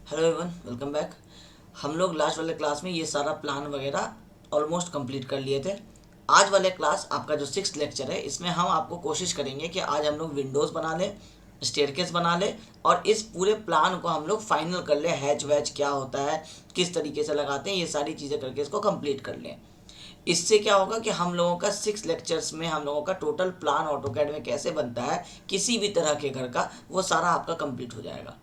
Hello everyone, welcome back. हम लोग last वाले क्लास में ये सारा प्लान वगैरह ऑलमोस्ट कंप्लीट कर लिए थे। आज वाले क्लास आपका जो 6th लेक्चर है, इसमें हम आपको कोशिश करेंगे कि आज हम लोग विंडोज़ बना लें, स्टेयरकेस बना लें और इस पूरे प्लान को हम लोग फाइनल कर लें। हैच वैच क्या होता है, किस तरीके से लगाते हैं, ये सारी चीज़ें करके इसको कंप्लीट कर लें। इससे क्या होगा कि हम लोगों का 6 लेक्चर्स में हम लोगों का टोटल प्लान ऑटोकैड में कैसे बनता है किसी भी तरह के घर का, वो सारा आपका कंप्लीट हो जाएगा।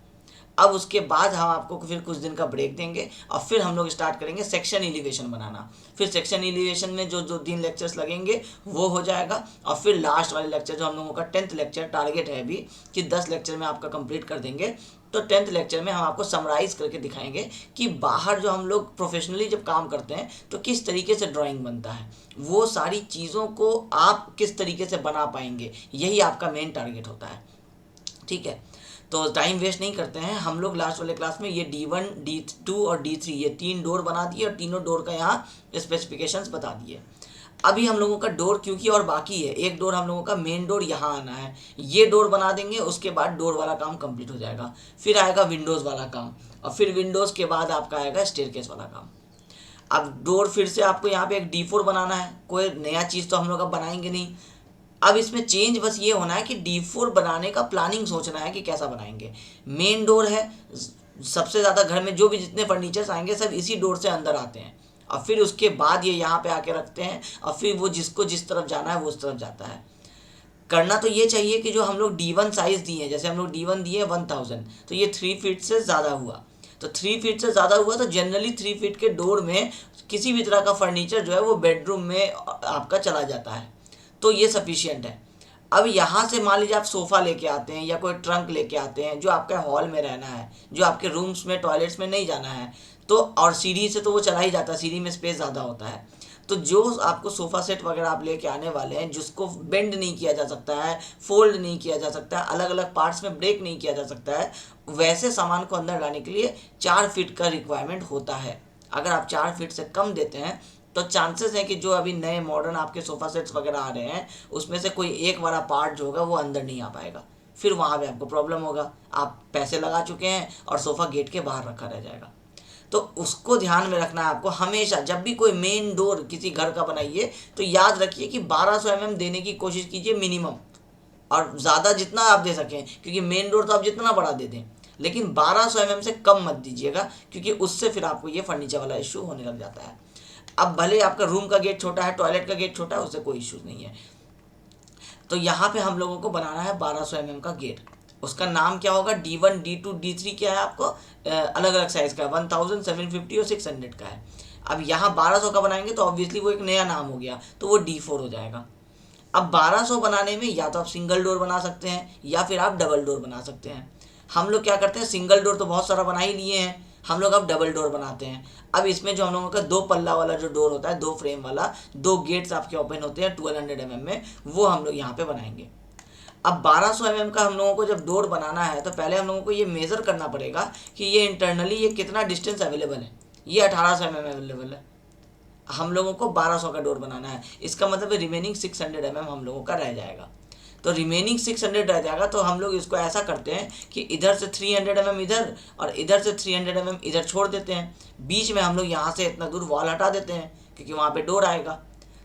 अब उसके बाद हम आपको फिर कुछ दिन का ब्रेक देंगे और फिर हम लोग स्टार्ट करेंगे सेक्शन एलिवेशन बनाना। फिर सेक्शन एलिवेशन में जो जो 3 लेक्चर्स लगेंगे वो हो जाएगा। और फिर लास्ट वाले लेक्चर जो हम लोगों का 10th लेक्चर टारगेट है अभी कि 10 लेक्चर में आपका कंप्लीट कर देंगे। तो 10th लेक्चर में हम आपको समराइज़ करके दिखाएंगे कि बाहर जो हम लोग प्रोफेशनली जब काम करते हैं तो किस तरीके से ड्राइंग बनता है, वो सारी चीज़ों को आप किस तरीके से बना पाएंगे, यही आपका मेन टारगेट होता है। ठीक है, तो टाइम वेस्ट नहीं करते हैं। हम लोग लास्ट वाले क्लास में ये D1, D2 और D3 ये 3 डोर बना दिए और तीनों डोर का यहाँ स्पेसिफिकेशंस बता दिए। अभी हम लोगों का डोर क्योंकि और बाकी है, एक डोर हम लोगों का मेन डोर यहाँ आना है, ये डोर बना देंगे, उसके बाद डोर वाला काम कंप्लीट हो जाएगा। फिर आएगा विंडोज़ वाला काम और फिर विंडोज़ के बाद आपका आएगा स्टेयरकेस वाला काम। अब डोर फिर से आपको यहाँ पे एक D4 बनाना है, कोई नया चीज़ तो हम लोग अब बनाएंगे नहीं। अब इसमें चेंज बस ये होना है कि D4 बनाने का प्लानिंग सोचना है कि कैसा बनाएंगे। मेन डोर है, सबसे ज़्यादा घर में जो भी जितने फर्नीचर्स आएंगे सब इसी डोर से अंदर आते हैं और फिर उसके बाद ये यहाँ पे आके रखते हैं और फिर वो जिसको जिस तरफ जाना है वो उस तरफ जाता है। करना तो ये चाहिए कि जो हम लोग D1 साइज़ दिए हैं, जैसे हम लोग D1 दिए 1000, तो ये 3 फीट से ज़्यादा हुआ। तो 3 फीट से ज़्यादा हुआ तो जनरली 3 फीट के डोर में किसी भी तरह का फर्नीचर जो है वो बेडरूम में आपका चला जाता है, तो ये सफिशियंट है। अब यहाँ से मान लीजिए आप सोफ़ा लेके आते हैं या कोई ट्रंक लेके आते हैं जो आपके हॉल में रहना है, जो आपके रूम्स में टॉयलेट्स में नहीं जाना है, तो और सीढ़ी से तो वो चला ही जाता है, सीढ़ी में स्पेस ज़्यादा होता है। तो जो आपको सोफ़ा सेट वगैरह आप लेके आने वाले हैं जिसको बेंड नहीं किया जा सकता है, फोल्ड नहीं किया जा सकता है, अलग अलग पार्ट्स में ब्रेक नहीं किया जा सकता है, वैसे सामान को अंदर लाने के लिए 4 फीट का रिक्वायरमेंट होता है। अगर आप 4 फीट से कम देते हैं तो चांसेस है कि जो अभी नए मॉडर्न आपके सोफ़ा सेट्स वगैरह आ रहे हैं उसमें से कोई एक वाला पार्ट जो होगा वो अंदर नहीं आ पाएगा, फिर वहाँ पे आपको प्रॉब्लम होगा। आप पैसे लगा चुके हैं और सोफ़ा गेट के बाहर रखा रह जाएगा। तो उसको ध्यान में रखना है आपको हमेशा। जब भी कोई मेन डोर किसी घर का बनाइए तो याद रखिए कि 1200 mm देने की कोशिश कीजिए मिनिमम, और ज़्यादा जितना आप दे सकें, क्योंकि मेन डोर तो आप जितना बड़ा दे दें, लेकिन 1200 mm से कम मत दीजिएगा क्योंकि उससे फिर आपको ये फर्नीचर वाला इशू होने लग जाता है। अब भले आपका रूम का गेट छोटा है, टॉयलेट का गेट छोटा है, उससे कोई इश्यूज नहीं है। तो यहाँ पे हम लोगों को बनाना है 1200 mm का गेट। उसका नाम क्या होगा, D1, D2, D3 क्या है आपको अलग अलग साइज़ का है, 1000, 750 और 600 का है। अब यहाँ 1200 का बनाएंगे तो ऑब्वियसली वो एक नया नाम हो गया, तो वो D4 हो जाएगा। अब 1200 बनाने में या तो आप सिंगल डोर बना सकते हैं या फिर आप डबल डोर बना सकते हैं। हम लोग क्या करते हैं, सिंगल डोर तो बहुत सारा बना ही लिए हैं, हम लोग अब डबल डोर बनाते हैं। अब इसमें जो हम लोगों का 2 पल्ला वाला जो डोर होता है, 2 फ्रेम वाला, 2 गेट्स आपके ओपन होते हैं 1200 mm में, वो हम लोग यहाँ पे बनाएंगे। अब 1200 mm का हम लोगों को जब डोर बनाना है तो पहले हम लोगों को ये मेज़र करना पड़ेगा कि ये इंटरनली ये कितना डिस्टेंस अवेलेबल है। ये 1800 mm अवेलेबल है, हम लोगों को 1200 का डोर बनाना है, इसका मतलब रिमेनिंग 600 mm हम लोगों का रह जाएगा। तो रिमेनिंग 600 रह जाएगा, तो हम लोग इसको ऐसा करते हैं कि इधर से 300 mm इधर और इधर से 300 mm इधर छोड़ देते हैं। बीच में हम लोग यहाँ से इतना दूर वॉल हटा देते हैं क्योंकि वहाँ पे डोर आएगा।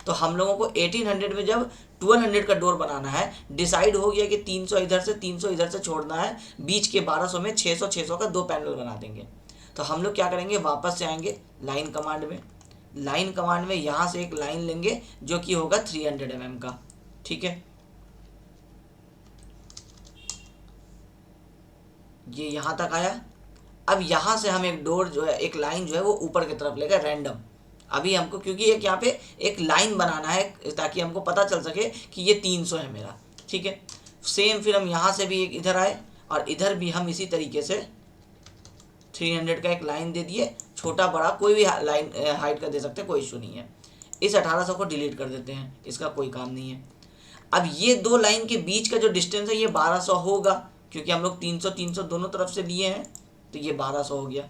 तो हम लोगों को 1800 में जब 1200 का डोर बनाना है, डिसाइड हो गया कि 300 इधर से 300 इधर से छोड़ना है, बीच के 1200 में 600 का 2 पैनल बना देंगे। तो हम लोग क्या करेंगे, वापस से आएंगे लाइन कमांड में। लाइन कमांड में यहाँ से एक लाइन लेंगे जो कि होगा 300 mm का। ठीक है, ये यहाँ तक आया। अब यहाँ से हम एक डोर जो है, एक लाइन जो है वो ऊपर की तरफ लेगा रैंडम। अभी हमको क्योंकि एक यहाँ पे एक लाइन बनाना है ताकि हमको पता चल सके कि ये 300 है मेरा। ठीक है, सेम फिर हम यहाँ से भी एक इधर आए और इधर भी हम इसी तरीके से 300 का एक लाइन दे दिए, छोटा बड़ा कोई भी लाइन हाइट का दे सकते हैं, कोई इशू नहीं है। इस 1800 को डिलीट कर देते हैं, इसका कोई काम नहीं है। अब ये 2 लाइन के बीच का जो डिस्टेंस है ये 1200 होगा क्योंकि हम लोग 300 300 दोनों तरफ से लिए हैं, तो ये 1200 हो गया।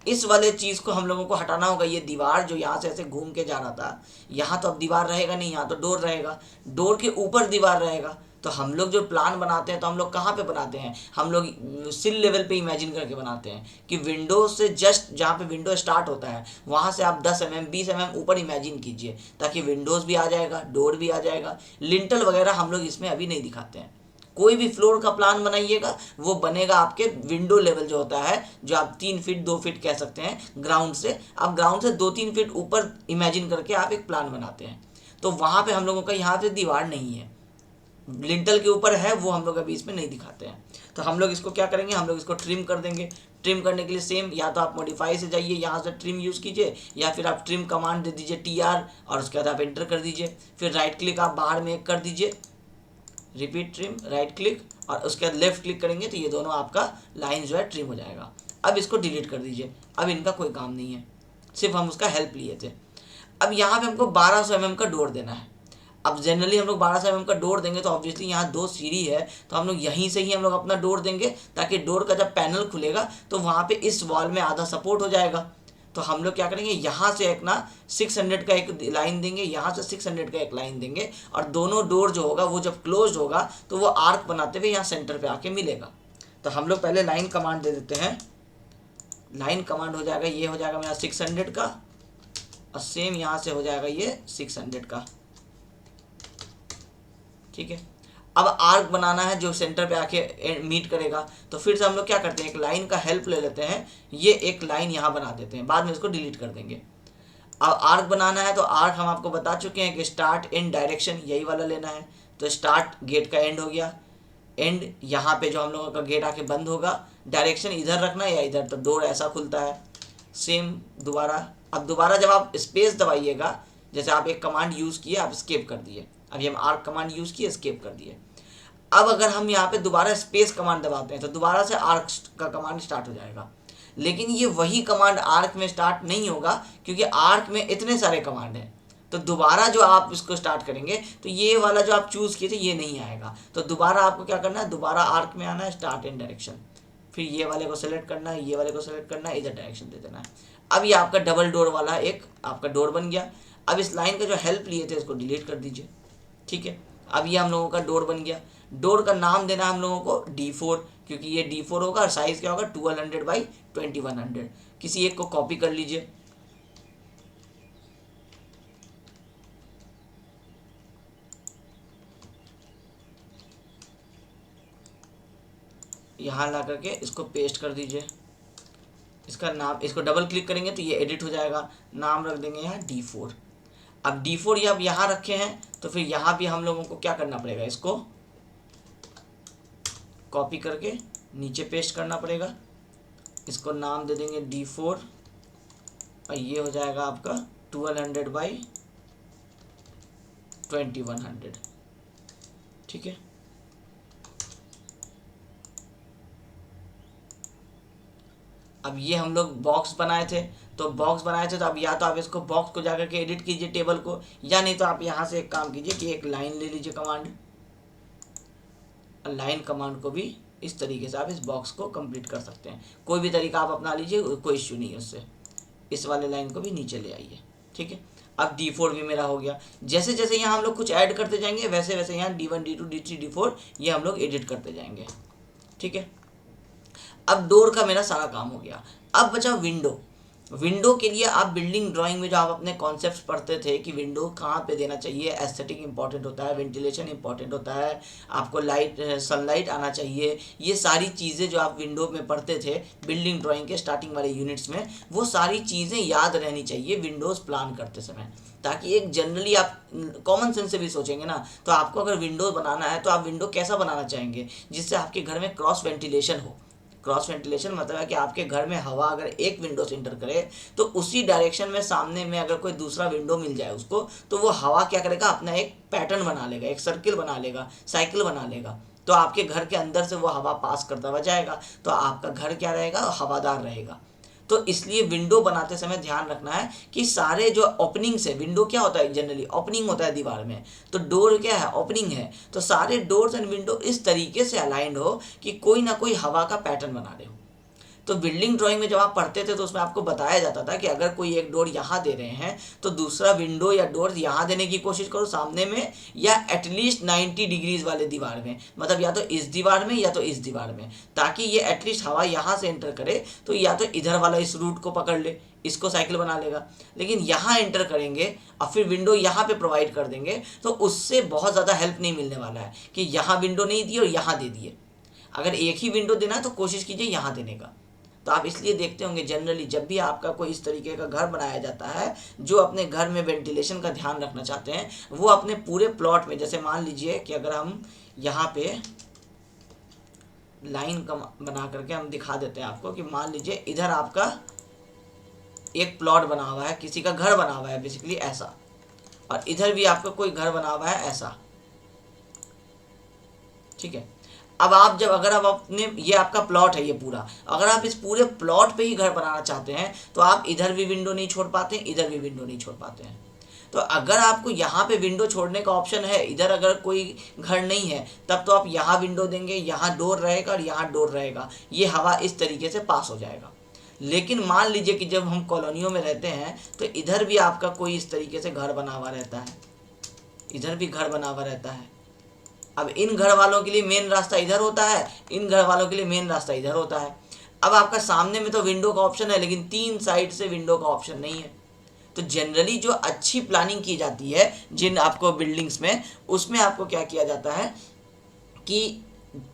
इस वाले चीज़ को हम लोगों को हटाना होगा। ये दीवार जो यहाँ से ऐसे घूम के जा रहा था, यहाँ तो अब दीवार रहेगा नहीं, यहाँ तो डोर रहेगा, डोर के ऊपर दीवार रहेगा, तो हम लोग जो प्लान बनाते हैं तो हम लोग कहाँ पे बनाते हैं, हम लोग सिल लेवल पे इमेजिन करके बनाते हैं कि विंडो से जस्ट जहाँ पे विंडो स्टार्ट होता है वहाँ से आप 10 mm 20 mm ऊपर इमेजिन कीजिए, ताकि विंडोज़ भी आ जाएगा, डोर भी आ जाएगा। लिंटल वगैरह हम लोग इसमें अभी नहीं दिखाते हैं। कोई भी फ्लोर का प्लान बनाइएगा वो बनेगा आपके विंडो लेवल जो होता है, जो आप 3 फीट 2 फीट कह सकते हैं ग्राउंड से, आप ग्राउंड से 2-3 फीट ऊपर इमेजिन करके आप एक प्लान बनाते हैं। तो वहाँ पे हम लोगों का यहाँ से दीवार नहीं है, लिंटल के ऊपर है, वो हम लोग अभी इसमें नहीं दिखाते हैं। तो हम लोग इसको क्या करेंगे, हम लोग इसको ट्रिम कर देंगे। ट्रिम करने के लिए सेम, या तो आप मॉडिफाई से जाइए, यहाँ से ट्रिम यूज़ कीजिए, या फिर आप ट्रिम कमांड दे दीजिए TR, और उसके बाद आप एंटर कर दीजिए। फिर राइट क्लिक आप बाहर में कर दीजिए, रिपीट ट्रिम, राइट क्लिक, और उसके बाद लेफ्ट क्लिक करेंगे तो ये दोनों आपका लाइन जो है ट्रिम हो जाएगा। अब इसको डिलीट कर दीजिए, अब इनका कोई काम नहीं है, सिर्फ हम उसका हेल्प लिए थे। अब यहाँ पे हमको 1200 mm का डोर देना है। अब जनरली हम लोग 1200 mm का डोर देंगे तो ऑब्वियसली यहाँ 2 सीढ़ी है, तो हम लोग यहीं से ही हम लोग अपना डोर देंगे, ताकि डोर का जब पैनल खुलेगा तो वहाँ पे इस वॉल में आधा सपोर्ट हो जाएगा। तो हम लोग क्या करेंगे, यहाँ से एक ना 600 का एक लाइन देंगे, यहाँ से 600 का एक लाइन देंगे, और दोनों डोर जो होगा वो जब क्लोज होगा तो वो आर्क बनाते हुए यहाँ सेंटर पे आके मिलेगा। तो हम लोग पहले लाइन कमांड दे देते हैं। लाइन कमांड हो जाएगा, ये हो जाएगा मेरा 600 का, और सेम यहाँ से हो जाएगा ये 600 का। ठीक है, अब आर्क बनाना है जो सेंटर पे आके मीट करेगा। तो फिर से हम लोग क्या करते हैं, एक लाइन का हेल्प ले लेते हैं, ये एक लाइन यहाँ बना देते हैं, बाद में इसको डिलीट कर देंगे। अब आर्क बनाना है तो आर्क हम आपको बता चुके हैं कि स्टार्ट इन डायरेक्शन, यही वाला लेना है। तो स्टार्ट गेट का एंड हो गया, एंड यहाँ पे जो हम लोगों का गेट आके बंद होगा, डायरेक्शन इधर रखना है या इधर, तो डोर ऐसा खुलता है। सेम दोबारा, अब दोबारा जब आप स्पेस दबाइएगा, जैसे आप एक कमांड यूज़ किए, आप स्केप कर दिए, अभी हम आर्क कमांड यूज़ किए, स्केप कर दिए। अब अगर हम यहाँ पे दोबारा स्पेस कमांड दबाते हैं तो दोबारा से आर्क का कमांड स्टार्ट हो जाएगा। लेकिन ये वही कमांड आर्क में स्टार्ट नहीं होगा, क्योंकि आर्क में इतने सारे कमांड हैं। तो दोबारा जो आप इसको स्टार्ट करेंगे तो ये वाला जो आप चूज़ किए थे ये नहीं आएगा। तो दोबारा आपको क्या करना है, दोबारा आर्क में आना है, स्टार्ट इन डायरेक्शन, फिर ये वाले को सेलेक्ट करना है, ये वाले को सेलेक्ट करना है, इधर डायरेक्शन दे देना है। अब ये आपका डबल डोर वाला एक आपका डोर बन गया। अब इस लाइन का जो हेल्प लिए थे इसको डिलीट कर दीजिए। ठीक है, अब ये हम लोगों का डोर बन गया। डोर का नाम देना है हम लोगों को D4, क्योंकि ये D4 होगा, और साइज़ क्या होगा 1200 बाई 2100। किसी एक को कॉपी कर लीजिए, यहाँ ला करके इसको पेस्ट कर दीजिए। इसका नाम, इसको डबल क्लिक करेंगे तो ये एडिट हो जाएगा, नाम रख देंगे यहाँ D4। अब D4 ये अब यहाँ रखे हैं तो फिर यहाँ भी हम लोगों को क्या करना पड़ेगा, इसको कॉपी करके नीचे पेस्ट करना पड़ेगा। इसको नाम दे देंगे D4, और ये हो जाएगा आपका 1200 बाई 2100। ठीक है, अब ये हम लोग बॉक्स बनाए थे, तो बॉक्स बनाए थे तो अब या तो आप इसको बॉक्स को जाकर के एडिट कीजिए टेबल को, या नहीं तो आप यहाँ से एक काम कीजिए कि एक लाइन ले लीजिए कमांड, लाइन कमांड को भी इस तरीके से आप इस बॉक्स को कंप्लीट कर सकते हैं। कोई भी तरीका आप अपना लीजिए, कोई इश्यू नहीं है उससे। इस वाले लाइन को भी नीचे ले आइए। ठीक है, अब D4 भी मेरा हो गया। जैसे जैसे यहाँ हम लोग कुछ ऐड करते जाएंगे वैसे वैसे यहाँ D1 D2 D3 D4 ये हम लोग एडिट करते जाएंगे। ठीक है, अब डोर का मेरा सारा काम हो गया। अब बचा विंडो। विंडो के लिए आप बिल्डिंग ड्राइंग में जो आप अपने कॉन्सेप्ट्स पढ़ते थे कि विंडो कहाँ पे देना चाहिए, एस्थेटिक इंपॉर्टेंट होता है, वेंटिलेशन इंपॉर्टेंट होता है, आपको लाइट सनलाइट आना चाहिए, ये सारी चीज़ें जो आप विंडो में पढ़ते थे बिल्डिंग ड्राइंग के स्टार्टिंग वाले यूनिट्स में, वो सारी चीज़ें याद रहनी चाहिए विंडोज़ प्लान करते समय, ताकि एक जनरली आप कॉमन सेंस से भी सोचेंगे ना, तो आपको अगर विंडोज़ बनाना है तो आप विंडो कैसा बनाना चाहेंगे जिससे आपके घर में क्रॉस वेंटिलेशन हो। क्रॉस वेंटिलेशन मतलब है कि आपके घर में हवा अगर एक विंडो से इंटर करे तो उसी डायरेक्शन में सामने में अगर कोई दूसरा विंडो मिल जाए उसको, तो वो हवा क्या करेगा, अपना एक पैटर्न बना लेगा, एक सर्किल बना लेगा, साइकिल बना लेगा, तो आपके घर के अंदर से वो हवा पास करता हुआ जाएगा, तो आपका घर क्या रहेगा, हवादार रहेगा। तो इसलिए विंडो बनाते समय ध्यान रखना है कि सारे जो ओपनिंग से, विंडो क्या होता है जनरली ओपनिंग होता है दीवार में, तो डोर क्या है, ओपनिंग है, तो सारे डोर्स एंड विंडो इस तरीके से अलाइंड हो कि कोई ना कोई हवा का पैटर्न बना रहे हो। तो बिल्डिंग ड्राइंग में जब आप पढ़ते थे तो उसमें आपको बताया जाता था कि अगर कोई एक डोर यहाँ दे रहे हैं तो दूसरा विंडो या डोर यहाँ देने की कोशिश करो सामने में, या एटलीस्ट 90 डिग्रीज वाले दीवार में, मतलब या तो इस दीवार में या तो इस दीवार में, ताकि ये एटलीस्ट हवा यहाँ से एंटर करे तो या तो इधर वाला इस रूट को पकड़ ले, इसको साइकिल बना लेगा। लेकिन यहाँ एंटर करेंगे और फिर विंडो यहाँ पे प्रोवाइड कर देंगे तो उससे बहुत ज़्यादा हेल्प नहीं मिलने वाला है कि यहाँ विंडो नहीं दी और यहाँ दे दिए। अगर एक ही विंडो देना है तो कोशिश कीजिए यहाँ देने का। तो आप इसलिए देखते होंगे जनरली जब भी आपका कोई इस तरीके का घर बनाया जाता है, जो अपने घर में वेंटिलेशन का ध्यान रखना चाहते हैं वो अपने पूरे प्लॉट में, जैसे मान लीजिए कि अगर हम यहाँ पे लाइन का बना करके हम दिखा देते हैं आपको कि मान लीजिए इधर आपका एक प्लॉट बना हुआ है, किसी का घर बना हुआ है बेसिकली ऐसा, और इधर भी आपका कोई घर बना हुआ है ऐसा, ठीक है। अब आप जब अगर आप अपने, ये आपका प्लॉट है ये पूरा, अगर आप इस पूरे प्लॉट पे ही घर बनाना चाहते हैं तो आप इधर भी विंडो नहीं छोड़ पाते, इधर भी विंडो नहीं छोड़ पाते हैं। तो अगर आपको यहाँ पे विंडो छोड़ने का ऑप्शन है, इधर अगर कोई घर नहीं है तब तो आप यहाँ विंडो देंगे, यहाँ डोर रहेगा और यहाँ डोर रहेगा, ये हवा इस तरीके से पास हो जाएगा। लेकिन मान लीजिए कि जब हम कॉलोनियों में रहते हैं तो इधर भी आपका कोई इस तरीके से घर बना हुआ रहता है, इधर भी घर बना हुआ रहता है। अब इन घर वालों के लिए मेन रास्ता इधर होता है, इन घर वालों के लिए मेन रास्ता इधर होता है। अब आपका सामने में तो विंडो का ऑप्शन है लेकिन 3 साइड से विंडो का ऑप्शन नहीं है। तो जनरली जो अच्छी प्लानिंग की जाती है जिन आपको बिल्डिंग्स में, उसमें आपको क्या किया जाता है कि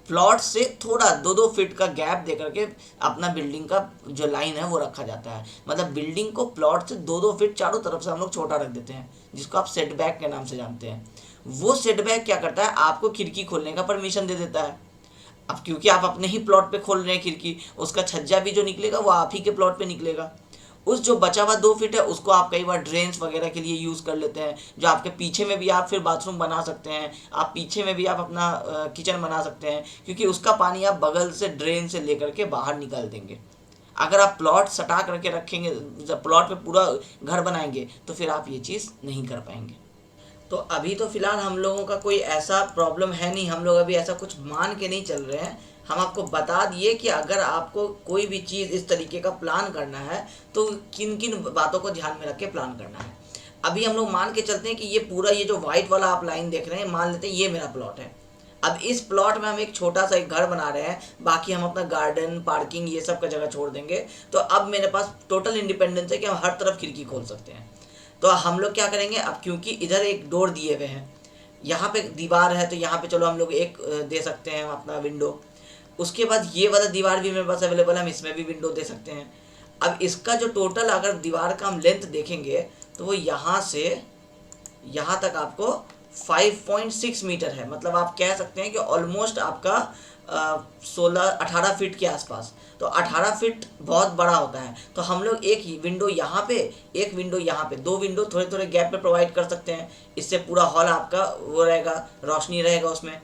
प्लॉट से थोड़ा 2-2 फीट का गैप दे करके अपना बिल्डिंग का जो लाइन है वो रखा जाता है। मतलब बिल्डिंग को प्लॉट से 2-2 फीट चारों तरफ से हम लोग छोटा रख देते हैं, जिसको आप सेटबैक के नाम से जानते हैं। वो सेटबैक क्या करता है, आपको खिड़की खोलने का परमिशन दे देता है। अब क्योंकि आप अपने ही प्लॉट पे खोल रहे हैं खिड़की, उसका छज्जा भी जो निकलेगा वो आप ही के प्लॉट पे निकलेगा। उस जो बचा हुआ 2 फीट है उसको आप कई बार ड्रेन्स वगैरह के लिए यूज़ कर लेते हैं, जो आपके पीछे में भी आप फिर बाथरूम बना सकते हैं, आप पीछे में भी आप अपना किचन बना सकते हैं, क्योंकि उसका पानी आप बगल से ड्रेन से लेकर के बाहर निकाल देंगे। अगर आप प्लॉट सटा करके रखेंगे, जब प्लॉट पे पूरा घर बनाएंगे तो फिर आप ये चीज़ नहीं कर पाएंगे। तो अभी तो फिलहाल हम लोगों का कोई ऐसा प्रॉब्लम है नहीं, हम लोग अभी ऐसा कुछ मान के नहीं चल रहे हैं। हम आपको बता दिए कि अगर आपको कोई भी चीज़ इस तरीके का प्लान करना है तो किन किन बातों को ध्यान में रख के प्लान करना है। अभी हम लोग मान के चलते हैं कि ये पूरा ये जो वाइट वाला आप लाइन देख रहे हैं, मान लेते हैं ये मेरा प्लॉट है। अब इस प्लॉट में हम एक छोटा सा एक घर बना रहे हैं, बाकी हम अपना गार्डन, पार्किंग, ये सब का जगह छोड़ देंगे। तो अब मेरे पास टोटल इंडिपेंडेंस है कि हम हर तरफ खिड़की खोल सकते हैं। तो हम लोग क्या करेंगे, अब क्योंकि इधर एक डोर दिए हुए हैं, यहाँ पे दीवार है तो यहाँ पे चलो हम लोग एक दे सकते हैं अपना विंडो। उसके बाद ये वाला दीवार भी मेरे पास अवेलेबल है, हम इसमें भी विंडो दे सकते हैं। अब इसका जो टोटल अगर दीवार का हम लेंथ देखेंगे तो वो यहाँ से यहाँ तक आपको 5.6 मीटर है। मतलब आप कह सकते हैं कि ऑलमोस्ट आपका 16-18 फीट के आसपास। तो 18 फीट बहुत बड़ा होता है। तो हम लोग एक विंडो यहाँ पे, एक विंडो यहाँ पे, 2 विंडो थोड़े थोड़े गैप पे प्रोवाइड कर सकते हैं। इससे पूरा हॉल आपका वो रहेगा, रोशनी रहेगा उसमें।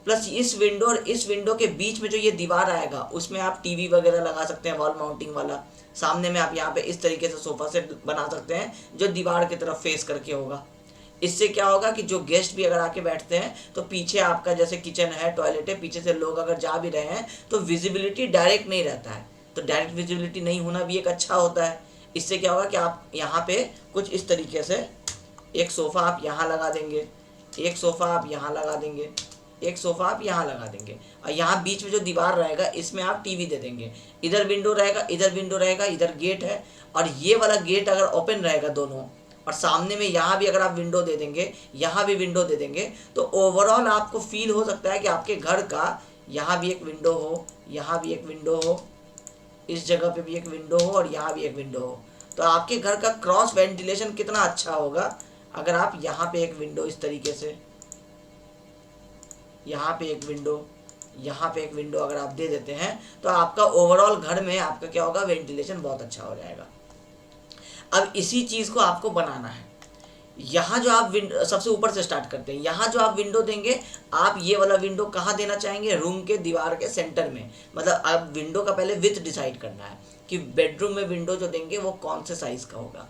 प्लस इस विंडो और इस विंडो के बीच में जो ये दीवार आएगा उसमें आप टीवी वगैरह लगा सकते हैं, वॉल माउंटिंग वाला। सामने में आप यहाँ पे इस तरीके से सोफा सेट बना सकते हैं जो दीवार की तरफ फेस करके होगा। इससे क्या होगा कि जो गेस्ट भी अगर आके बैठते हैं तो पीछे आपका जैसे किचन है, टॉयलेट है, पीछे से लोग अगर जा भी रहे हैं तो विजिबिलिटी डायरेक्ट नहीं रहता है। तो डायरेक्ट विजिबिलिटी नहीं होना भी एक अच्छा होता है। इससे क्या होगा कि आप यहाँ पे कुछ इस तरीके से एक सोफ़ा आप यहाँ लगा देंगे, एक सोफ़ा आप यहाँ लगा देंगे, एक सोफ़ा आप यहाँ लगा देंगे, और यहाँ बीच में जो दीवार रहेगा इसमें आप टीवी दे देंगे। इधर विंडो रहेगा, इधर विंडो रहेगा, इधर गेट है, और ये वाला गेट अगर ओपन रहेगा दोनों, और सामने में यहाँ भी अगर आप विंडो दे देंगे, यहाँ भी विंडो दे देंगे, तो ओवरऑल आपको फील हो सकता है कि आपके घर का यहाँ भी एक विंडो हो, यहाँ भी एक विंडो हो, इस जगह पे भी एक विंडो हो और यहाँ भी एक विंडो हो। तो आपके घर का क्रॉस वेंटिलेशन कितना अच्छा होगा अगर आप यहाँ पे एक विंडो इस तरीके से, यहाँ पे एक विंडो, यहाँ पे एक विंडो अगर आप दे देते हैं तो आपका ओवरऑल घर में आपका क्या होगा, वेंटिलेशन बहुत अच्छा हो जाएगा। अब इसी चीज़ को आपको बनाना है। यहाँ जो आप विंडो सबसे ऊपर से स्टार्ट करते हैं, यहाँ जो आप विंडो देंगे, आप ये वाला विंडो कहाँ देना चाहेंगे, रूम के दीवार के सेंटर में। मतलब आप विंडो का पहले विड्थ डिसाइड करना है कि बेडरूम में विंडो जो देंगे वो कौन से साइज़ का होगा।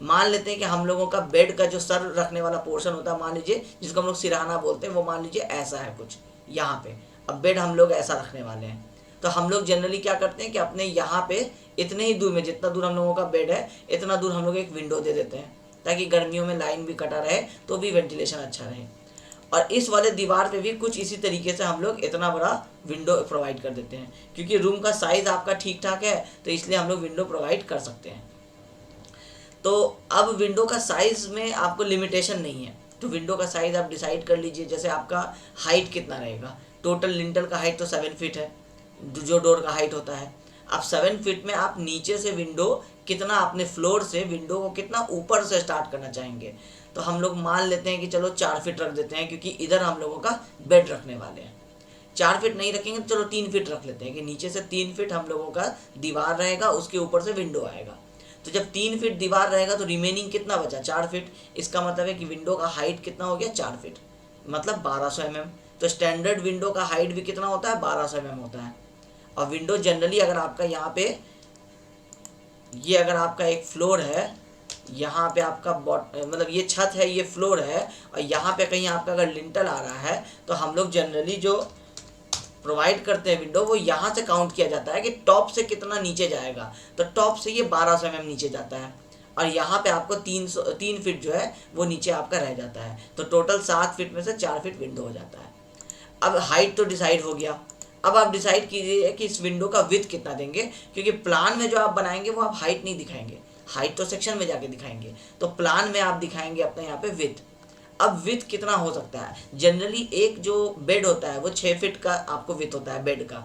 मान लेते हैं कि हम लोगों का बेड का जो सर रखने वाला पोर्शन होता है, मान लीजिए जिसको हम लोग सिरहाना बोलते हैं, वो मान लीजिए ऐसा है कुछ यहाँ पे। अब बेड हम लोग ऐसा रखने वाले हैं, तो हम लोग जनरली क्या करते हैं कि अपने यहाँ पे इतने ही दूर में, जितना दूर हम लोगों का बेड है इतना दूर हम लोग एक विंडो दे देते हैं, ताकि गर्मियों में लाइन भी कटा रहे तो भी वेंटिलेशन अच्छा रहे। और इस वाले दीवार पे भी कुछ इसी तरीके से हम लोग इतना बड़ा विंडो प्रोवाइड कर देते हैं, क्योंकि रूम का साइज़ आपका ठीक ठाक है तो इसलिए हम लोग विंडो प्रोवाइड कर सकते हैं। तो अब विंडो का साइज़ में आपको लिमिटेशन नहीं है, तो विंडो का साइज़ आप डिसाइड कर लीजिए। जैसे आपका हाइट कितना रहेगा, टोटल लिंटल का हाइट तो 7 फीट है जो डोर का हाइट होता है। अब 7 फीट में आप नीचे से विंडो कितना, अपने फ्लोर से विंडो को कितना ऊपर से स्टार्ट करना चाहेंगे, तो हम लोग मान लेते हैं कि चलो 4 फीट रख देते हैं, क्योंकि इधर हम लोगों का बेड रखने वाले हैं। 4 फीट नहीं रखेंगे तो चलो 3 फीट रख लेते हैं कि नीचे से 3 फीट हम लोगों का दीवार रहेगा, उसके ऊपर से विंडो आएगा। तो जब 3 फीट दीवार रहेगा तो रिमेनिंग कितना बचा, 4 फीट। इसका मतलब है कि विंडो का हाइट कितना हो गया, 4 फीट, मतलब 1200 mm। तो स्टैंडर्ड विंडो का हाइट भी कितना होता है, 1200 mm होता है। और विंडो जनरली अगर आपका यहाँ पे ये अगर आपका एक फ्लोर है, यहाँ पे आपका मतलब ये छत है, ये फ्लोर है, और यहाँ पे कहीं आपका अगर लिंटल आ रहा है तो हम लोग जनरली जो प्रोवाइड करते हैं विंडो, वो यहाँ से काउंट किया जाता है कि टॉप से कितना नीचे जाएगा। तो टॉप से ये 1200 mm नीचे जाता है, और यहाँ पे आपको 3 फीट जो है वो नीचे आपका रह जाता है। तो टोटल 7 फीट में से 4 फीट विंडो हो जाता है। अब हाइट तो डिसाइड हो गया। अब आप डिसाइड कीजिए कि इस विंडो का विड्थ कितना देंगे, क्योंकि प्लान में जो आप बनाएंगे वो आप हाइट नहीं दिखाएंगे, हाइट तो सेक्शन में जाके दिखाएंगे। तो प्लान में आप दिखाएंगे अपने यहाँ पे विड्थ। अब विड्थ कितना हो सकता है, जनरली एक जो बेड होता है वो 6 फीट का आपको विड्थ होता है बेड का।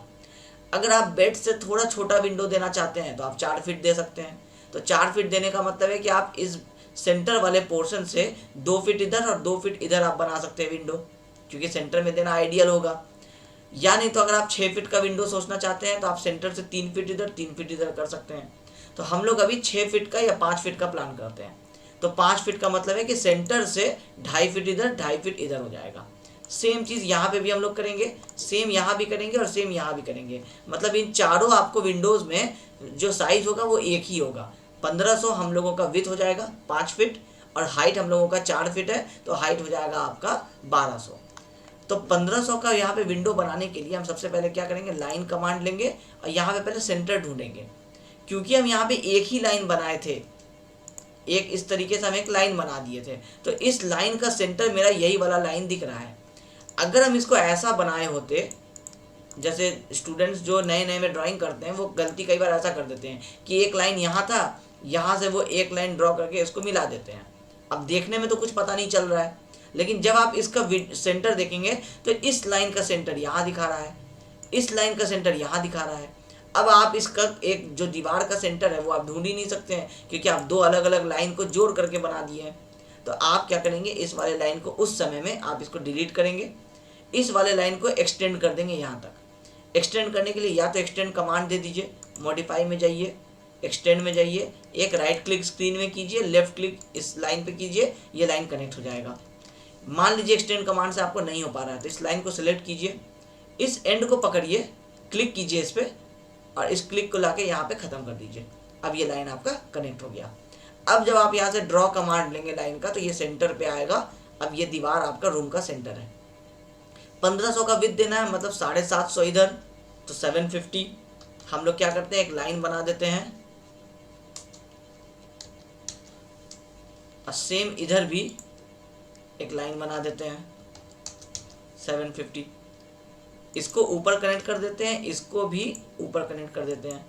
अगर आप बेड से थोड़ा छोटा विंडो देना चाहते हैं तो आप 4 फीट दे सकते हैं। तो 4 फीट देने का मतलब है कि आप इस सेंटर वाले पोर्शन से 2 फीट इधर और 2 फीट इधर आप बना सकते हैं विंडो, क्योंकि सेंटर में देना आइडियल होगा। या नहीं तो अगर आप 6 फीट का विंडो सोचना चाहते हैं तो आप सेंटर से 3 फीट इधर 3 फीट इधर कर सकते हैं। तो हम लोग अभी 6 फीट का या 5 फीट का प्लान करते हैं। तो 5 फीट का मतलब है कि सेंटर से 2.5 फीट इधर 2.5 फीट इधर हो जाएगा। सेम चीज़ यहाँ पे भी हम लोग करेंगे, सेम यहाँ भी करेंगे और सेम यहाँ भी करेंगे। मतलब इन चारों आपको विंडोज़ में जो साइज़ होगा वो एक ही होगा। 1500 हम लोगों का विड्थ हो जाएगा 5 फीट, और हाइट हम लोगों का 4 फीट है तो हाइट हो जाएगा आपका 1200। तो 1500 का यहाँ पे विंडो बनाने के लिए हम सबसे पहले क्या करेंगे, लाइन कमांड लेंगे और यहाँ पे पहले सेंटर ढूंढेंगे। क्योंकि हम यहाँ पे एक ही लाइन बनाए थे, एक इस तरीके से हम एक लाइन बना दिए थे, तो इस लाइन का सेंटर मेरा यही वाला लाइन दिख रहा है। अगर हम इसको ऐसा बनाए होते, जैसे स्टूडेंट्स जो नए नए में ड्राइंग करते हैं वो गलती कई बार ऐसा कर देते हैं कि एक लाइन यहाँ था, यहाँ से वो एक लाइन ड्रॉ करके इसको मिला देते हैं। अब देखने में तो कुछ पता नहीं चल रहा है, लेकिन जब आप इसका सेंटर देखेंगे तो इस लाइन का सेंटर यहाँ दिखा रहा है, इस लाइन का सेंटर यहाँ दिखा रहा है। अब आप इसका एक जो दीवार का सेंटर है वो आप ढूंढ ही नहीं सकते हैं, क्योंकि आप दो अलग अलग लाइन को जोड़ करके बना दिए हैं। तो आप क्या करेंगे, इस वाले लाइन को उस समय में आप इसको डिलीट करेंगे, इस वाले लाइन को एक्सटेंड कर देंगे यहाँ तक। एक्सटेंड करने के लिए या तो एक्सटेंड कमांड दे दीजिए, मॉडिफाई में जाइए, एक्सटेंड में जाइए, एक राइट क्लिक स्क्रीन में कीजिए, लेफ्ट क्लिक इस लाइन पे कीजिए, ये लाइन कनेक्ट हो जाएगा। मान लीजिए एक्सटेंड कमांड से आपको नहीं हो पा रहा है तो इस लाइन को सिलेक्ट कीजिए, इस एंड को पकड़िए, क्लिक कीजिए इस पर और इस क्लिक को लाके यहाँ पे ख़त्म कर दीजिए। अब ये लाइन आपका कनेक्ट हो गया। अब जब आप यहाँ से ड्रॉ कमांड लेंगे लाइन का तो ये सेंटर पे आएगा। अब ये दीवार आपका रूम का सेंटर है। 1500 का विड्थ देना है, मतलब 750 इधर, तो 750। हम लोग क्या करते हैं, एक लाइन बना देते हैं और सेम इधर भी एक लाइन बना देते हैं 750। इसको ऊपर कनेक्ट कर देते हैं, इसको भी ऊपर कनेक्ट कर देते हैं।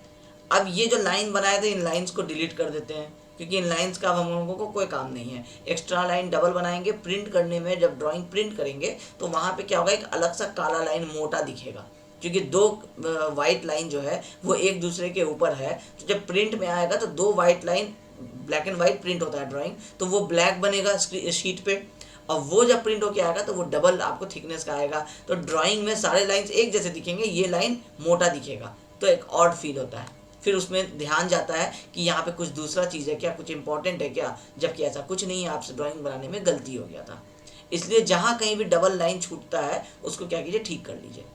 अब ये जो लाइन बनाए थे इन लाइंस को डिलीट कर देते हैं, क्योंकि इन लाइंस का हम लोगों को कोई काम नहीं है। एक्स्ट्रा लाइन डबल बनाएंगे, प्रिंट करने में जब ड्राइंग प्रिंट करेंगे तो वहाँ पे क्या होगा, एक अलग सा काला लाइन मोटा दिखेगा, क्योंकि दो वाइट लाइन जो है वो एक दूसरे के ऊपर है। तो जब प्रिंट में आएगा तो दो white line, black and white print होता है ड्राइंग, तो वो ब्लैक बनेगा शीट पे, और वो जब प्रिंट होके आएगा तो वो डबल आपको थिकनेस का आएगा। तो ड्राइंग में सारे लाइंस एक जैसे दिखेंगे, ये लाइन मोटा दिखेगा, तो एक ऑड फील होता है। फिर उसमें ध्यान जाता है कि यहाँ पे कुछ दूसरा चीज़ है क्या, कुछ इंपॉर्टेंट है क्या, जबकि ऐसा कुछ नहीं है, आपसे ड्राइंग बनाने में गलती हो गया था। इसलिए जहाँ कहीं भी डबल लाइन छूटता है उसको क्या कीजिए, ठीक कर लीजिए।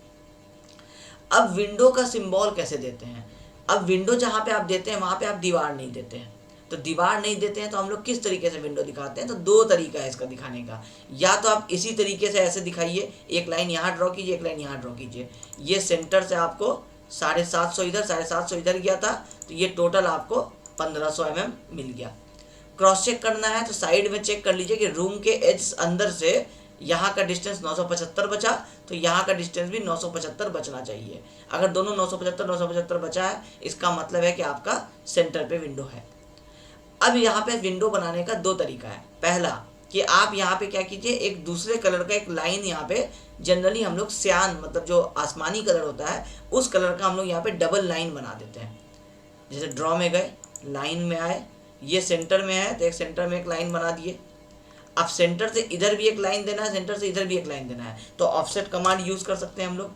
अब विंडो का सिंबल कैसे देते हैं। अब विंडो जहाँ पे आप देते हैं वहाँ पे आप दीवार नहीं देते हैं। तो दीवार नहीं देते हैं तो हम लोग किस तरीके से विंडो दिखाते हैं, तो दो तरीका है इसका दिखाने का। या तो आप इसी तरीके से ऐसे दिखाइए, एक लाइन यहाँ ड्रॉ कीजिए, एक लाइन यहाँ ड्रॉ कीजिए। ये सेंटर से आपको 750 इधर, 750 इधर गया था, तो ये टोटल आपको 1500 mm मिल गया। क्रॉस चेक करना है तो साइड में चेक कर लीजिए कि रूम के एज अंदर से यहाँ का डिस्टेंस 975 बचा, तो यहाँ का डिस्टेंस भी 975 बचना चाहिए। अगर दोनों 975 बचा है, इसका मतलब है कि आपका सेंटर पे विंडो है। अब यहाँ पे विंडो बनाने का दो तरीका है। पहला कि आप यहाँ पे क्या कीजिए, एक दूसरे कलर का एक लाइन यहाँ पे, जनरली हम लोग सियान मतलब जो आसमानी कलर होता है उस कलर का हम लोग यहाँ पे डबल लाइन बना देते हैं। जैसे ड्रॉ में गए, लाइन में आए, ये सेंटर में है तो एक सेंटर में एक लाइन बना दिए। अब सेंटर से इधर भी एक लाइन देना है, सेंटर से इधर भी एक लाइन देना है, तो ऑफसेट कमांड यूज़ कर सकते हैं हम लोग।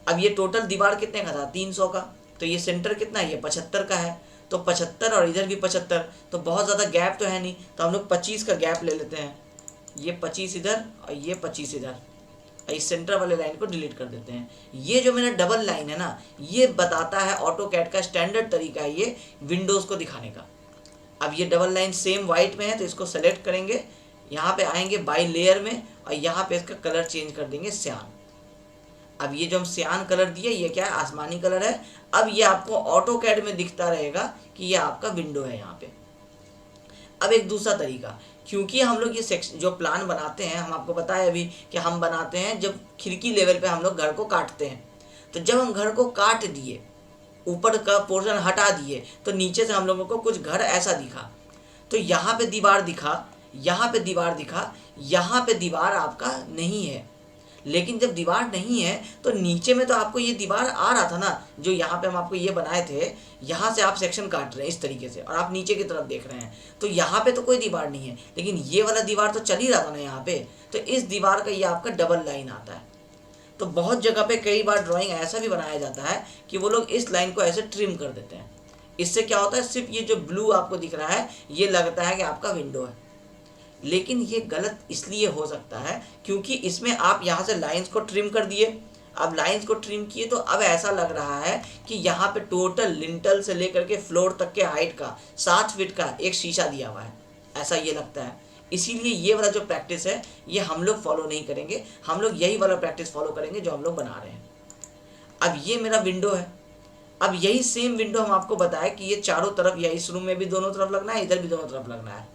अब ये टोटल दीवार कितने का था, 300 का, तो ये सेंटर कितना है, ये 75 का है, तो 75 और इधर भी 75, तो बहुत ज़्यादा गैप तो है नहीं, तो हम लोग 25 का गैप ले लेते हैं। ये 25 इधर और ये 25 इधर, इस सेंटर वाले लाइन को डिलीट कर देते हैं। ये जो मेरा डबल लाइन है ना, ये बताता है ऑटोकैड का स्टैंडर्ड तरीका है ये विंडोज़ को दिखाने का। अब ये डबल लाइन सेम वाइट में है तो इसको सेलेक्ट करेंगे, यहाँ पे आएंगे बाई लेयर में और यहाँ पे इसका कलर चेंज कर देंगे सियान। अब ये जो हम सियान कलर दिए ये क्या है, आसमानी कलर है। अब ये आपको ऑटोकैड में दिखता रहेगा कि ये आपका विंडो है यहाँ पे। अब एक दूसरा तरीका, क्योंकि हम लोग ये सेक्शन जो प्लान बनाते हैं, हम आपको बताया अभी कि हम बनाते हैं जब खिड़की लेवल पे हम लोग घर को काटते हैं, तो जब हम घर को काट दिए, ऊपर का पोर्शन हटा दिए, तो नीचे से हम लोगों को कुछ घर ऐसा दिखा, तो यहाँ पे दीवार दिखा, यहाँ पे दीवार दिखा, यहाँ पे दीवार आपका नहीं है। लेकिन जब दीवार नहीं है तो नीचे में तो आपको ये दीवार आ रहा था ना, जो यहाँ पे हम आपको ये बनाए थे, यहाँ से आप सेक्शन काट रहे हैं इस तरीके से और आप नीचे की तरफ देख रहे हैं, तो यहाँ पे तो कोई दीवार नहीं है, लेकिन ये वाला दीवार तो चल ही रहा था ना यहाँ पे, तो इस दीवार का ये आपका डबल लाइन आता है। तो बहुत जगह पे कई बार ड्राइंग ऐसा भी बनाया जाता है कि वो लोग इस लाइन को ऐसे ट्रिम कर देते हैं। इससे क्या होता है, सिर्फ ये जो ब्लू आपको दिख रहा है ये लगता है कि आपका विंडो है, लेकिन ये गलत इसलिए हो सकता है क्योंकि इसमें आप यहाँ से लाइंस को ट्रिम कर दिए। अब लाइंस को ट्रिम किए तो अब ऐसा लग रहा है कि यहाँ पे टोटल लिंटल से लेकर के फ्लोर तक के हाइट का 7 फीट का एक शीशा दिया हुआ है, ऐसा ये लगता है। इसीलिए ये वाला जो प्रैक्टिस है ये हम लोग फॉलो नहीं करेंगे, हम लोग यही वाला प्रैक्टिस फॉलो करेंगे जो हम लोग बना रहे हैं। अब ये मेरा विंडो है। अब यही सेम विंडो हम आपको बताए कि ये चारों तरफ, या इस रूम में भी दोनों तरफ लगना है, इधर भी दोनों तरफ लगना है,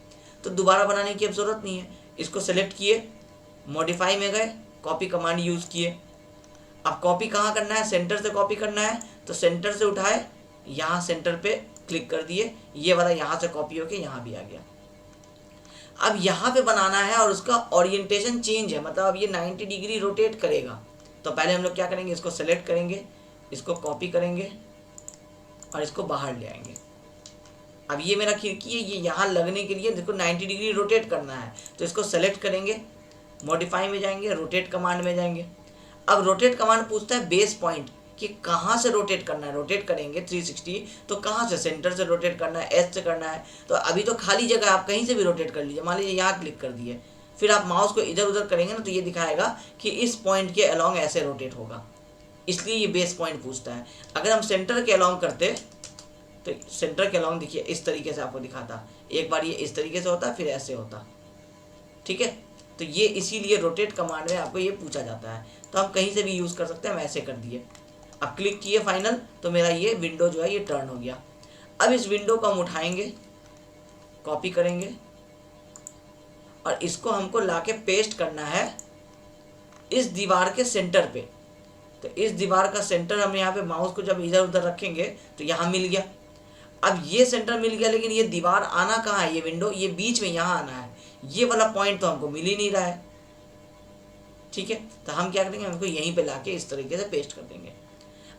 तो दोबारा बनाने की अब ज़रूरत नहीं है। इसको सेलेक्ट किए, मॉडिफाई में गए, कॉपी कमांड यूज़ किए। अब कॉपी कहाँ करना है, सेंटर से कॉपी करना है, तो सेंटर से उठाए, यहाँ सेंटर पे क्लिक कर दिए, ये वाला यहाँ से कॉपी होके यहाँ भी आ गया। अब यहाँ पे बनाना है और उसका ओरिएंटेशन चेंज है, मतलब अब ये 90 डिग्री रोटेट करेगा। तो पहले हम लोग क्या करेंगे, इसको सेलेक्ट करेंगे, इसको कॉपी करेंगे और इसको बाहर ले आएंगे। अब ये मेरा खिड़की है, ये यहाँ लगने के लिए देखो 90 डिग्री रोटेट करना है, तो इसको सेलेक्ट करेंगे, मॉडिफाई में जाएंगे, रोटेट कमांड में जाएंगे। अब रोटेट कमांड पूछता है बेस पॉइंट कि कहाँ से रोटेट करना है। रोटेट करेंगे 360, तो कहाँ से, सेंटर से रोटेट करना है, एस से करना है। तो अभी तो खाली जगह, आप कहीं से भी रोटेट कर लीजिए। मान लीजिए यहाँ क्लिक कर दिए, फिर आप माउस को इधर उधर करेंगे ना, तो ये दिखाएगा कि इस पॉइंट के अलॉन्ग ऐसे रोटेट होगा, इसलिए ये बेस पॉइंट पूछता है। अगर हम सेंटर के अलॉन्ग करते तो सेंटर के अलॉन्ग देखिए इस तरीके से आपको दिखाता, एक बार ये इस तरीके से होता, फिर ऐसे होता, ठीक है। तो ये इसीलिए रोटेट कमांड में आपको ये पूछा जाता है, तो हम कहीं से भी यूज़ कर सकते हैं। हम ऐसे कर दिए, अब क्लिक किए फाइनल, तो मेरा ये विंडो जो है ये टर्न हो गया। अब इस विंडो को हम उठाएंगे, कॉपी करेंगे और इसको हमको लाके पेस्ट करना है इस दीवार के सेंटर पे। तो इस दीवार का सेंटर हम यहाँ पे माउस को जब इधर उधर रखेंगे तो यहाँ मिल गया। अब ये सेंटर मिल गया, लेकिन ये दीवार आना कहाँ है, ये विंडो ये बीच में यहाँ आना है, ये वाला पॉइंट तो हमको मिल ही नहीं रहा है, ठीक है। तो हम क्या करेंगे, हमको यहीं पे लाके इस तरीके से पेस्ट कर देंगे।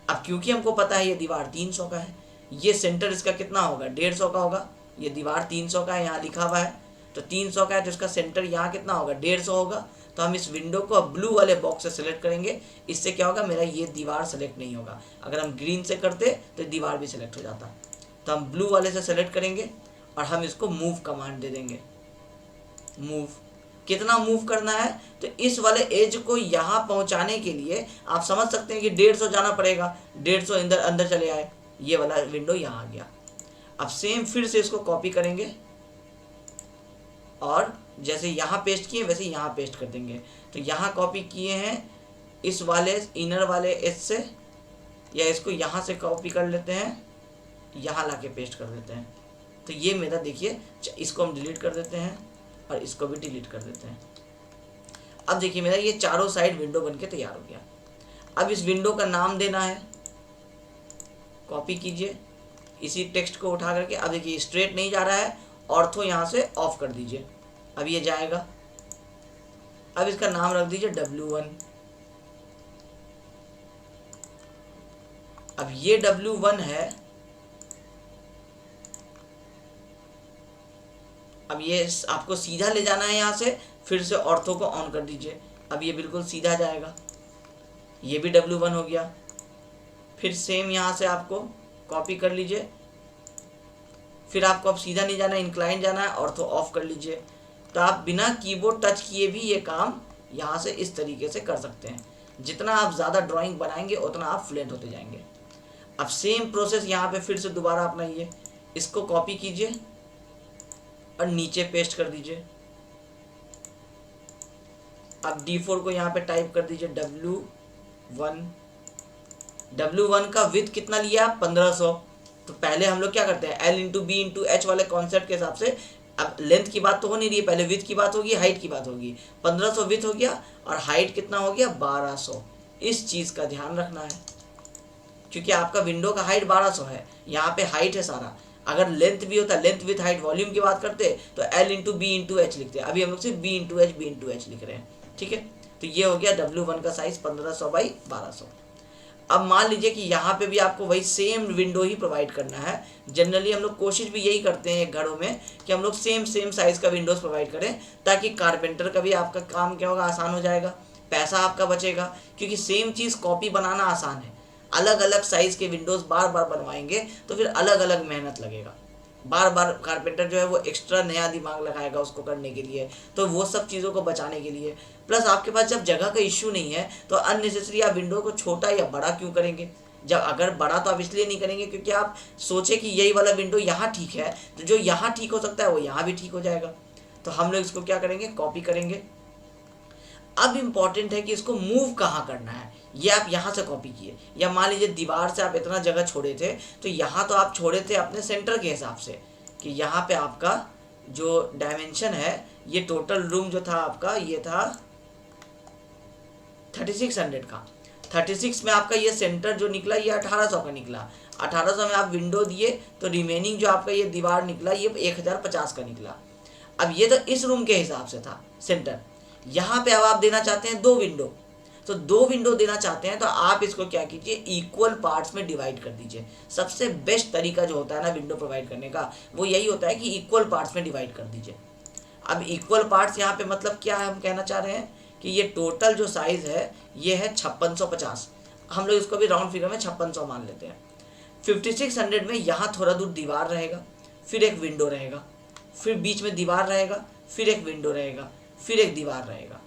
अब क्योंकि हमको पता है ये दीवार 300 का है, ये सेंटर इसका कितना होगा, 150 का होगा। ये दीवार 300 का है, यहाँ लिखा हुआ है, तो 300 का है, तो इसका सेंटर यहाँ कितना होगा, 150 होगा। तो हम इस विंडो को अब ब्लू वाले बॉक्स से सेलेक्ट करेंगे। इससे क्या होगा, मेरा ये दीवार सेलेक्ट नहीं होगा। अगर हम ग्रीन से करते तो दीवार भी सेलेक्ट हो जाता। तो हम ब्लू वाले से सेलेक्ट करेंगे और हम इसको मूव कमांड दे देंगे। मूव कितना मूव करना है, तो इस वाले एज को यहाँ पहुँचाने के लिए आप समझ सकते हैं कि 150 जाना पड़ेगा। 150 अंदर चले आए, ये वाला विंडो यहाँ आ गया। अब सेम फिर से इसको कॉपी करेंगे और जैसे यहाँ पेस्ट किए वैसे यहाँ पेस्ट कर देंगे। तो यहाँ कॉपी किए हैं इस वाले इनर वाले एज से, या इसको यहाँ से कॉपी कर लेते हैं, यहाँ ला के पेस्ट कर देते हैं। तो ये मेरा देखिए, इसको हम डिलीट कर देते हैं और इसको भी डिलीट कर देते हैं। अब देखिए मेरा ये चारों साइड विंडो बनके तैयार हो गया। अब इस विंडो का नाम देना है, कॉपी कीजिए इसी टेक्स्ट को उठा करके। अब देखिए स्ट्रेट नहीं जा रहा है, ऑर्थो यहाँ से ऑफ कर दीजिए, अब ये जाएगा। अब इसका नाम रख दीजिए W1। अब ये W1 है, अब ये आपको सीधा ले जाना है यहाँ से, फिर से ऑर्थो को ऑन कर दीजिए, अब ये बिल्कुल सीधा जाएगा। ये भी W1 हो गया। फिर सेम यहाँ से आपको कॉपी कर लीजिए, फिर आपको अब सीधा नहीं जाना है, इंक्लाइन जाना है, ऑर्थो ऑफ कर लीजिए। तो आप बिना कीबोर्ड टच किए भी ये काम यहाँ से इस तरीके से कर सकते हैं। जितना आप ज़्यादा ड्राइंग बनाएंगे उतना आप फ्लुएंट होते जाएंगे। अब सेम प्रोसेस यहाँ पे फिर से दोबारा अपनाइए, इसको कॉपी कीजिए और नीचे पेस्ट कर दीजिए। अब D4 को यहाँ पे टाइप कर दीजिए W1। W1 का विड्थ कितना लिया आप, 1500। तो पहले हम लोग क्या करते हैं, L into B into H वाले कॉन्सेप्ट के हिसाब से, अब लेंथ की बात तो हो नहीं रही है, पहले विड्थ की बात होगी, हाइट की बात होगी। 1500 विड्थ हो गया और हाइट कितना हो गया, 1200। इस चीज़ का ध्यान रखना है, क्योंकि आपका विंडो का हाइट 1200 है, यहाँ पे हाइट है सारा। अगर लेंथ भी होता, लेंथ विथ हाइट वॉल्यूम की बात करते तो L into B into H लिखते हैं। अभी हम लोग सिर्फ बी इंटू एच लिख रहे हैं, ठीक है। तो ये हो गया W1 का साइज 1500 बाई 1200। अब मान लीजिए कि यहाँ पे भी आपको वही सेम विंडो ही प्रोवाइड करना है। जनरली हम लोग कोशिश भी यही करते हैं घरों में कि हम लोग सेम साइज़ का विंडोज़ प्रोवाइड करें, ताकि कारपेंटर का भी आपका काम क्या होगा, आसान हो जाएगा, पैसा आपका बचेगा। क्योंकि सेम चीज़ कॉपी बनाना आसान है, अलग अलग साइज़ के विंडोज़ बार बार बनवाएंगे तो फिर अलग अलग मेहनत लगेगा, बार बार कारपेंटर जो है वो एक्स्ट्रा नया दिमाग लगाएगा उसको करने के लिए। तो वो सब चीज़ों को बचाने के लिए, प्लस आपके पास जब जगह का इश्यू नहीं है तो अननेसेसरी आप विंडो को छोटा या बड़ा क्यों करेंगे। जब अगर बड़ा तो आप इसलिए नहीं करेंगे क्योंकि आप सोचे कि यही वाला विंडो यहाँ ठीक है, तो जो यहाँ ठीक हो सकता है वो यहाँ भी ठीक हो जाएगा। तो हम लोग इसको क्या करेंगे, कॉपी करेंगे। अब इम्पॉर्टेंट है कि इसको मूव कहाँ करना है, ये आप यहाँ से कॉपी किए, या मान लीजिए दीवार से आप इतना जगह छोड़े थे, तो यहाँ तो आप छोड़े थे अपने सेंटर के हिसाब से कि यहाँ पे आपका जो डायमेंशन है, ये टोटल रूम जो था आपका ये था 3600 का। 36 में आपका ये सेंटर जो निकला ये 1800 का निकला। 1800 में आप विंडो दिए तो रिमेनिंग जो आपका ये दीवार निकला ये 1050 का निकला। अब ये तो इस रूम के हिसाब से था सेंटर। यहाँ पे अब आप देना चाहते हैं 2 विंडो, तो 2 विंडो देना चाहते हैं तो आप इसको क्या कीजिए, इक्वल पार्ट्स में डिवाइड कर दीजिए। सबसे बेस्ट तरीका जो होता है ना विंडो प्रोवाइड करने का, वो यही होता है कि इक्वल पार्ट्स में डिवाइड कर दीजिए। अब इक्वल पार्ट्स यहाँ पे मतलब क्या है, हम कहना चाह रहे हैं कि ये टोटल जो साइज़ है ये है 5650। हम लोग इसको भी राउंड फिगर में 5600 मान लेते हैं। 5600 में यहाँ थोड़ा दूर दीवार रहेगा, फिर एक विंडो रहेगा, फिर बीच में दीवार रहेगा, फिर एक विंडो रहेगा, फिर एक दीवार रहेगा।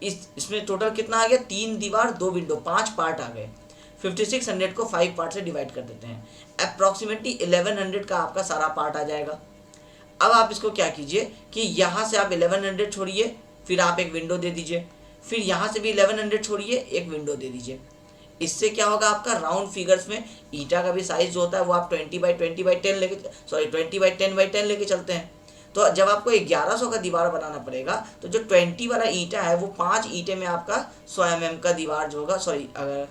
इसमें टोटल कितना आ गया, 3 दीवार 2 विंडो, 5 पार्ट आ गए। 5600 को 5 पार्ट से डिवाइड कर देते हैं, अप्रॉक्सीमेटली 1100 का आपका सारा पार्ट आ जाएगा। अब आप इसको क्या कीजिए कि यहाँ से आप 1100 छोड़िए, फिर आप एक विंडो दे दीजिए, फिर यहाँ से भी 1100 छोड़िए, एक विंडो दे दीजिए। इससे क्या होगा, आपका राउंड फिगर्स में ईंटा का भी साइज जो होता है वो आप 20x20x10 लेके 20x10x10 लेके चलते हैं। तो जब आपको 1100 का दीवार बनाना पड़ेगा तो जो 20 वाला ईंटा है वो 5 ईंटे में आपका 100 mm का दीवार जो होगा, सॉरी अगर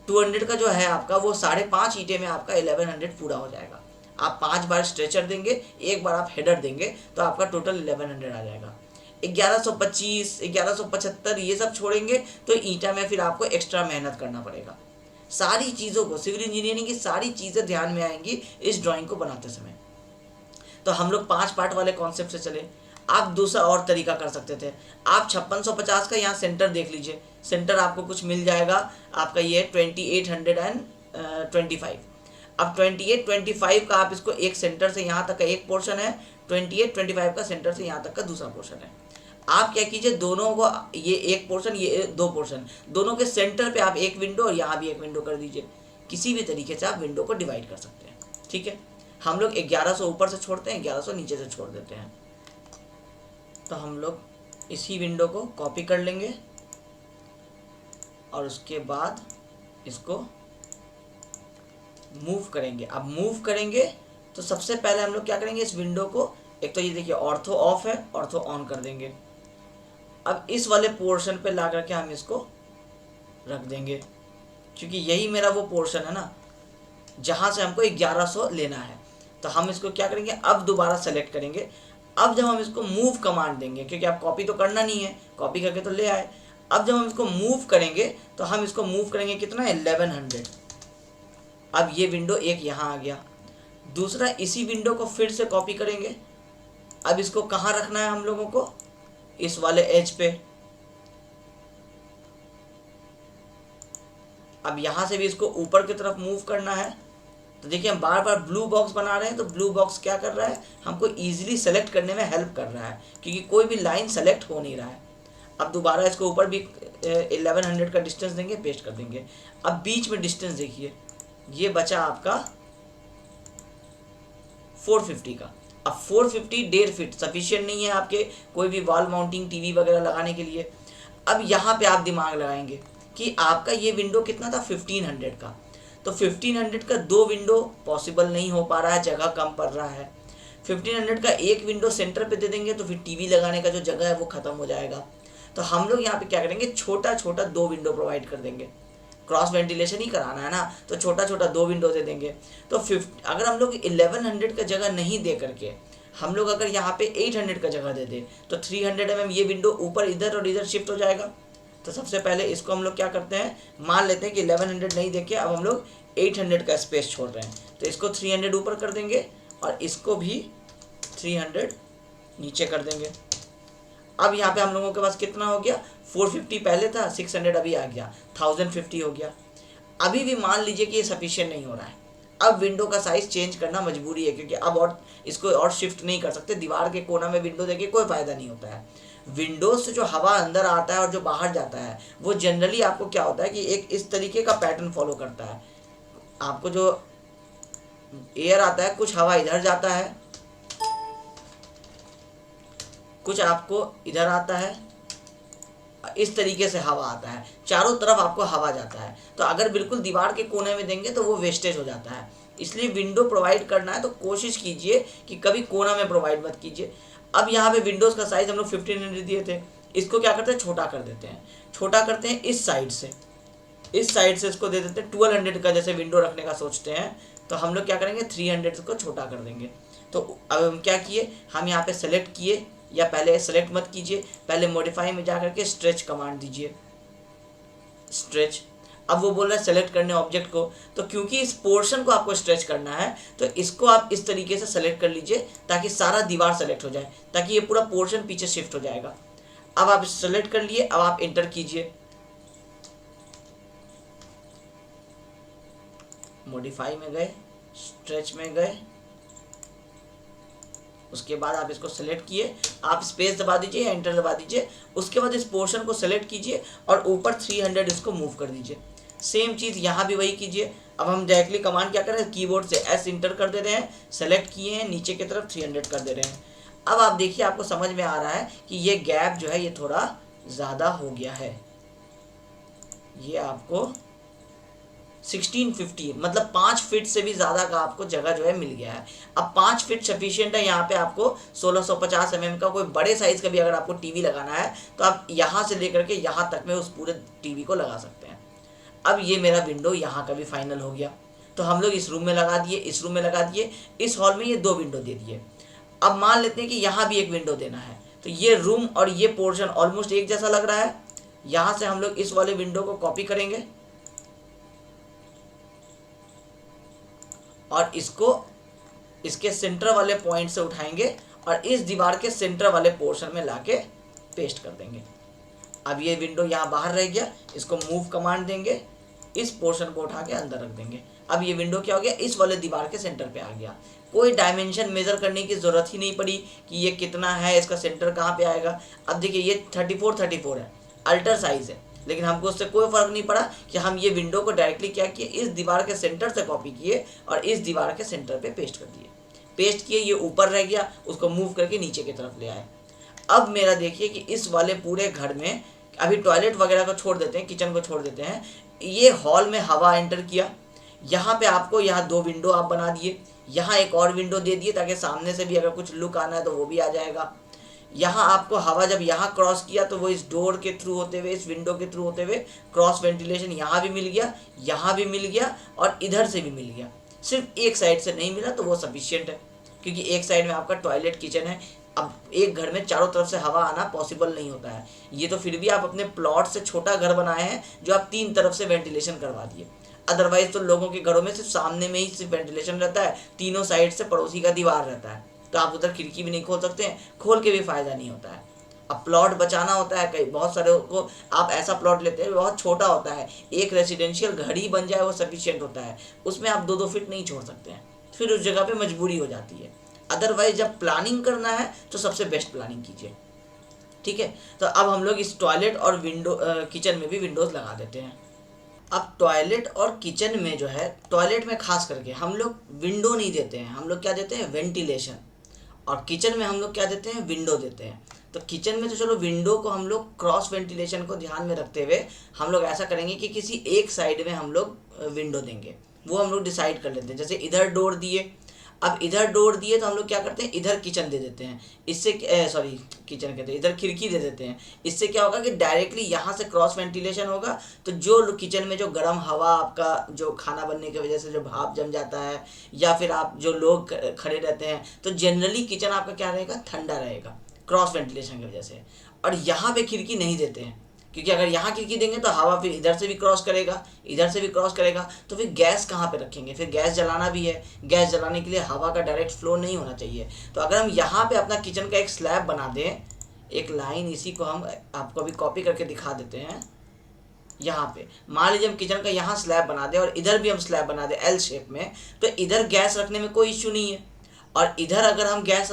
200 का जो है आपका वो 5.5 ईंटे में आपका 1100 पूरा हो जाएगा। आप 5 बार स्ट्रेचर देंगे, एक बार आप हेडर देंगे तो आपका टोटल 1100 आ जाएगा। 1125 1175 ये सब छोड़ेंगे तो ईंटा में फिर आपको एक्स्ट्रा मेहनत करना पड़ेगा। सारी चीज़ों को, सिविल इंजीनियरिंग की सारी चीज़ें ध्यान में आएंगी इस ड्राइंग को बनाते समय। तो हम लोग 5 पार्ट वाले कॉन्सेप्ट से चले। आप दूसरा और तरीका कर सकते थे, आप 5650 का यहाँ सेंटर देख लीजिए, सेंटर आपको कुछ मिल जाएगा आपका ये 2825। अब 2825 का आप इसको एक सेंटर से यहाँ तक का एक पोर्शन है, 2825 का सेंटर से यहाँ तक का दूसरा पोर्शन है। आप क्या कीजिए, दोनों को, ये एक पोर्शन ये 2 पोर्शन, दोनों के सेंटर पे आप एक विंडो और यहाँ भी एक विंडो कर दीजिए। किसी भी तरीके से आप विंडो को डिवाइड कर सकते हैं, ठीक है। हम लोग 1100 ऊपर से छोड़ते हैं, 1100 नीचे से छोड़ देते हैं। तो हम लोग इसी विंडो को कॉपी कर लेंगे और उसके बाद इसको मूव करेंगे। अब मूव करेंगे तो सबसे पहले हम लोग क्या करेंगे, इस विंडो को, एक तो ये देखिए ऑर्थो ऑफ है, ऑर्थो ऑन कर देंगे। अब इस वाले पोर्शन पे ला करके हम इसको रख देंगे, क्योंकि यही मेरा वो पोर्शन है ना जहाँ से हमको 1100 लेना है। तो हम इसको क्या करेंगे, अब दोबारा सेलेक्ट करेंगे। अब जब हम इसको मूव कमांड देंगे, क्योंकि आप कॉपी तो करना नहीं है, कॉपी करके तो ले आए। अब जब हम इसको मूव करेंगे तो हम इसको मूव करेंगे कितना, 1100। अब ये विंडो एक यहाँ आ गया। दूसरा इसी विंडो को फिर से कॉपी करेंगे। अब इसको कहाँ रखना है हम लोगों को, इस वाले एज पे। अब यहाँ से भी इसको ऊपर की तरफ मूव करना है। तो देखिए हम बार बार ब्लू बॉक्स बना रहे हैं, तो ब्लू बॉक्स क्या कर रहा है, हमको ईजिली सेलेक्ट करने में हेल्प कर रहा है, क्योंकि कोई भी लाइन सेलेक्ट हो नहीं रहा है। अब दोबारा इसको ऊपर भी 1100 का डिस्टेंस देंगे, पेस्ट कर देंगे। अब बीच में डिस्टेंस देखिए, ये बचा आपका 450 का। अब 450 1.5 फीट सफिशिएंट नहीं है आपके कोई भी वॉल माउंटिंग टीवी वगैरह लगाने के लिए। अब यहाँ पे आप दिमाग लगाएंगे कि आपका ये विंडो कितना था, 1500 का। तो 1500 का 2 विंडो पॉसिबल नहीं हो पा रहा है, जगह कम पड़ रहा है। 1500 का एक विंडो सेंटर पे दे देंगे तो फिर टीवी लगाने का जो जगह है वो ख़त्म हो जाएगा। तो हम लोग यहाँ पे क्या करेंगे, छोटा छोटा 2 विंडो प्रोवाइड कर देंगे। क्रॉस वेंटिलेशन ही कराना है ना, तो छोटा छोटा 2 विंडो दे देंगे। तो अगर हम लोग 1100 का जगह नहीं दे करके हम लोग अगर यहाँ पे 800 का जगह दे दे, तो 300 mm ये विंडो ऊपर इधर और इधर शिफ्ट हो जाएगा। तो सबसे पहले इसको हम लोग क्या करते हैं, मान लेते हैं कि 1100 नहीं देके अब हम लोग 800 का स्पेस छोड़ रहे हैं। तो इसको 300 ऊपर कर देंगे और इसको भी 300 नीचे कर देंगे। अब यहाँ पे हम लोगों के पास कितना हो गया, 450 पहले था, 600 अभी आ गया, 1050 हो गया। अभी भी मान लीजिए कि ये सफिशिएंट नहीं हो रहा है। अब विंडो का साइज चेंज करना मजबूरी है, क्योंकि अब और इसको और शिफ्ट नहीं कर सकते। दीवार के कोना में विंडो देके कोई फ़ायदा नहीं होता है। विंडोज से जो हवा अंदर आता है और जो बाहर जाता है वो जनरली आपको क्या होता है कि एक इस तरीके का पैटर्न फॉलो करता है। आपको जो एयर आता है, कुछ हवा इधर जाता है, कुछ आपको इधर आता है, इस तरीके से हवा आता है, चारों तरफ आपको हवा जाता है। तो अगर बिल्कुल दीवार के कोने में देंगे तो वो वेस्टेज हो जाता है। इसलिए विंडो प्रोवाइड करना है तो कोशिश कीजिए कि कभी कोना में प्रोवाइड मत कीजिए। अब यहाँ पे विंडोज़ का साइज़ हम लोग 1500 दिए थे, इसको क्या करते हैं, छोटा कर देते हैं। छोटा करते हैं इस साइड से, इस साइड से इसको दे देते हैं 1200 का, जैसे विंडो रखने का सोचते हैं। तो हम लोग क्या करेंगे, 300 को छोटा कर देंगे। तो अब हम क्या किए, हम यहाँ पे सेलेक्ट किए, या पहले सेलेक्ट मत कीजिए, पहले मॉडिफाई में जा करके स्ट्रेच कमांड दीजिए, स्ट्रेच। अब वो बोल रहा है सेलेक्ट करने ऑब्जेक्ट को, तो क्योंकि इस पोर्शन को आपको स्ट्रेच करना है तो इसको आप इस तरीके से सेलेक्ट कर लीजिए ताकि सारा दीवार सेलेक्ट हो जाए, ताकि ये पूरा पोर्शन पीछे शिफ्ट हो जाएगा। अब आप सेलेक्ट कर लिए, अब आप एंटर कीजिए, मॉडिफाई में गए, स्ट्रेच में गए, उसके बाद आप इसको सेलेक्ट किए, आप स्पेस दबा दीजिए या एंटर दबा दीजिए। उसके बाद इस पोर्शन को सेलेक्ट कीजिए और ऊपर 300 इसको मूव कर दीजिए। सेम चीज़ यहाँ भी वही कीजिए। अब हम डायरेक्टली कमांड क्या कर रहे हैं, कीबोर्ड से एस इंटर कर दे रहे हैं, सेलेक्ट किए हैं, नीचे की तरफ 300 कर दे रहे हैं। अब आप देखिए, आपको समझ में आ रहा है कि ये गैप जो है ये थोड़ा ज़्यादा हो गया है। ये आपको 1650 मतलब 5 फीट से भी ज़्यादा का आपको जगह जो है मिल गया है। अब 5 फीट सफिशिएंट है। यहाँ पे आपको 1650 mm का कोई बड़े साइज़ का भी अगर आपको टीवी लगाना है तो आप यहाँ से लेकर के यहाँ तक में उस पूरे टीवी को लगा सकते हैं। अब ये मेरा विंडो यहाँ का भी फाइनल हो गया। तो हम लोग इस रूम में लगा दिए, इस रूम में लगा दिए, इस हॉल में ये 2 विंडो दे दिए। अब मान लेते हैं कि यहाँ भी एक विंडो देना है, तो ये रूम और ये पोर्शन ऑलमोस्ट एक जैसा लग रहा है। यहाँ से हम लोग इस वाले विंडो को कॉपी करेंगे और इसको इसके सेंटर वाले पॉइंट से उठाएंगे और इस दीवार के सेंटर वाले पोर्शन में लाके पेस्ट कर देंगे। अब ये विंडो यहाँ बाहर रह गया, इसको मूव कमांड देंगे, इस पोर्शन को उठा के अंदर रख देंगे। अब ये विंडो क्या हो गया, इस वाले दीवार के सेंटर पे आ गया। कोई डायमेंशन मेज़र करने की ज़रूरत ही नहीं पड़ी कि ये कितना है, इसका सेंटर कहाँ पे आएगा। अब देखिए ये 34 है, अल्टर साइज़ है, लेकिन हमको उससे कोई फ़र्क नहीं पड़ा कि हम ये विंडो को डायरेक्टली क्या किए, इस दीवार के सेंटर से कॉपी किए और इस दीवार के सेंटर पे पेस्ट कर दिए। पेस्ट किए, ये ऊपर रह गया, उसको मूव करके नीचे की तरफ ले आए। अब मेरा देखिए कि इस वाले पूरे घर में, अभी टॉयलेट वगैरह को छोड़ देते हैं, किचन को छोड़ देते हैं, ये हॉल में हवा एंटर किया, यहाँ पे आपको यहाँ 2 विंडो आप बना दिए, यहाँ एक और विंडो दे दिए ताकि सामने से भी अगर कुछ लुक आना है तो वो भी आ जाएगा। यहाँ आपको हवा जब यहाँ क्रॉस किया तो वो इस डोर के थ्रू होते हुए, इस विंडो के थ्रू होते हुए क्रॉस वेंटिलेशन यहाँ भी मिल गया, यहाँ भी मिल गया और इधर से भी मिल गया। सिर्फ एक साइड से नहीं मिला तो वो सफिशियंट है, क्योंकि एक साइड में आपका टॉयलेट किचन है। अब एक घर में चारों तरफ से हवा आना पॉसिबल नहीं होता है। ये तो फिर भी आप अपने प्लॉट से छोटा घर बनाए हैं जो आप 3 तरफ से वेंटिलेशन करवा दिए। अदरवाइज तो लोगों के घरों में सिर्फ सामने में ही सिर्फ वेंटिलेशन रहता है, तीनों साइड से पड़ोसी का दीवार रहता है, तो आप उधर खिड़की भी नहीं खोल सकते हैं, खोल के भी फायदा नहीं होता है। अब प्लॉट बचाना होता है, कई बहुत सारे को आप ऐसा प्लॉट लेते हैं बहुत छोटा होता है, एक रेसिडेंशियल घर ही बन जाए वो सफिशियंट होता है, उसमें आप 2-2 फीट नहीं छोड़ सकते हैं, फिर उस जगह पे मजबूरी हो जाती है। अदरवाइज जब प्लानिंग करना है तो सबसे बेस्ट प्लानिंग कीजिए। ठीक है, तो अब हम लोग इस टॉयलेट और विंडो किचन में भी विंडोज़ लगा देते हैं। अब टॉयलेट और किचन में जो है, टॉयलेट में खास करके हम लोग विंडो नहीं देते हैं, हम लोग क्या देते हैं, वेंटिलेशन। और किचन में हम लोग क्या देते हैं, विंडो देते हैं। तो किचन में तो चलो विंडो को हम लोग क्रॉस वेंटिलेशन को ध्यान में रखते हुए हम लोग ऐसा करेंगे कि किसी एक साइड में हम लोग विंडो देंगे, वो हम लोग डिसाइड कर लेते हैं। जैसे इधर डोर दिए, अब इधर डोर दिए तो हम लोग क्या करते हैं, इधर किचन दे देते हैं। इससे सॉरी किचन कहते हैं, इधर खिड़की दे देते हैं। इससे क्या होगा कि डायरेक्टली यहाँ से क्रॉस वेंटिलेशन होगा, तो जो किचन में जो गर्म हवा आपका जो खाना बनने की वजह से जो भाप जम जाता है, या फिर आप जो लोग खड़े रहते हैं, तो जनरली किचन आपका क्या रहेगा, ठंडा रहेगा क्रॉस वेंटिलेशन की वजह से। और यहाँ पे खिड़की नहीं देते हैं, क्योंकि अगर यहाँ खिड़की देंगे तो हवा फिर इधर से भी क्रॉस करेगा, इधर से भी क्रॉस करेगा, तो फिर गैस कहाँ पे रखेंगे, फिर गैस जलाना भी है, गैस जलाने के लिए हवा का डायरेक्ट फ्लो नहीं होना चाहिए। तो अगर हम यहाँ पे अपना किचन का एक स्लैब बना दें, एक लाइन, इसी को हम आपको अभी कॉपी करके दिखा देते हैं। यहाँ पे मान लीजिए हम किचन का यहाँ स्लैब बना दें और इधर भी हम स्लैब बना दें एल शेप में, तो इधर गैस रखने में कोई इश्यू नहीं है। और इधर अगर हम गैस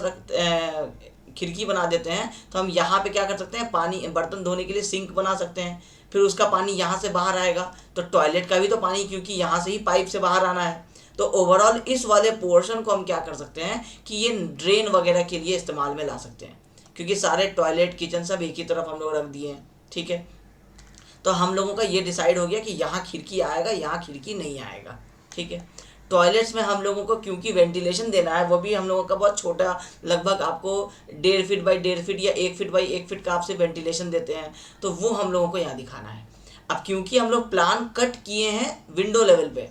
खिड़की बना देते हैं तो हम यहाँ पे क्या कर सकते हैं, पानी बर्तन धोने के लिए सिंक बना सकते हैं, फिर उसका पानी यहाँ से बाहर आएगा, तो टॉयलेट का भी तो पानी क्योंकि यहाँ से ही पाइप से बाहर आना है। तो ओवरऑल इस वाले पोर्शन को हम क्या कर सकते हैं कि ये ड्रेन वगैरह के लिए इस्तेमाल में ला सकते हैं, क्योंकि सारे टॉयलेट किचन सब एक ही तरफ हम लोग रख दिए हैं। ठीक है, तो हम लोगों का ये डिसाइड हो गया कि यहाँ खिड़की आएगा, यहाँ खिड़की नहीं आएगा। ठीक है, टॉयलेट्स में हम लोगों को क्योंकि वेंटिलेशन देना है, वो भी हम लोगों का बहुत छोटा, लगभग आपको 1.5 फीट बाई 1.5 फीट या 1 फीट बाई 1 फीट का आपसे वेंटिलेशन देते हैं, तो वो हम लोगों को यहाँ दिखाना है। अब क्योंकि हम लोग प्लान कट किए हैं विंडो लेवल पे,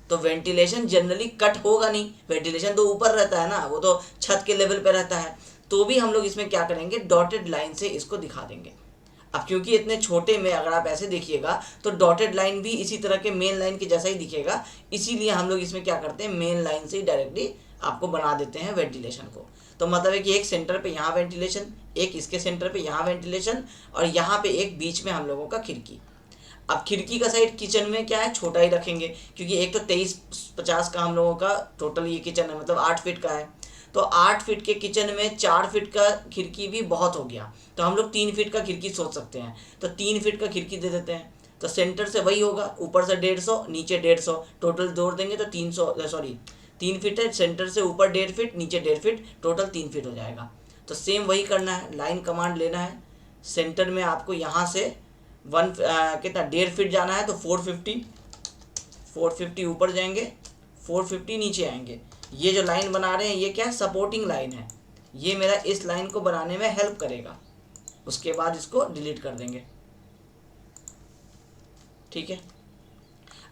तो वेंटिलेशन जनरली कट होगा नहीं, वेंटिलेशन तो ऊपर रहता है ना, वो तो छत के लेवल पे रहता है। तो भी हम लोग इसमें क्या करेंगे, डॉटेड लाइन से इसको दिखा देंगे। अब क्योंकि इतने छोटे में अगर आप ऐसे देखिएगा तो डॉटेड लाइन भी इसी तरह के मेन लाइन के जैसा ही दिखेगा, इसीलिए हम लोग इसमें क्या करते हैं, मेन लाइन से ही डायरेक्टली आपको बना देते हैं वेंटिलेशन को। तो मतलब है कि एक सेंटर पे यहाँ वेंटिलेशन, एक इसके सेंटर पे यहाँ वेंटिलेशन, और यहाँ पे एक बीच में हम लोगों का खिड़की। अब खिड़की का साइड किचन में क्या है, छोटा ही रखेंगे, क्योंकि एक तो 23-50 का हम लोगों का टोटल ये किचन है, मतलब 8 फीट का है। तो 8 फीट के किचन में 4 फीट का खिड़की भी बहुत हो गया, तो हम लोग 3 फीट का खिड़की सोच सकते हैं, तो 3 फीट का खिड़की दे देते हैं। तो सेंटर से वही होगा, ऊपर से 150, नीचे 150, टोटल जोड़ देंगे तो 3 फीट है, सेंटर से ऊपर 1.5 फीट, नीचे 1.5 फीट, टोटल 3 फीट हो जाएगा। तो सेम वही करना है, लाइन कमांड लेना है। सेंटर में आपको यहाँ से कितना 1.5 फीट जाना है, तो 450 ऊपर जाएंगे, 450 नीचे आएंगे। ये जो लाइन बना रहे हैं ये क्या है, सपोर्टिंग लाइन है, ये मेरा इस लाइन को बनाने में हेल्प करेगा। उसके बाद इसको डिलीट कर देंगे। ठीक है,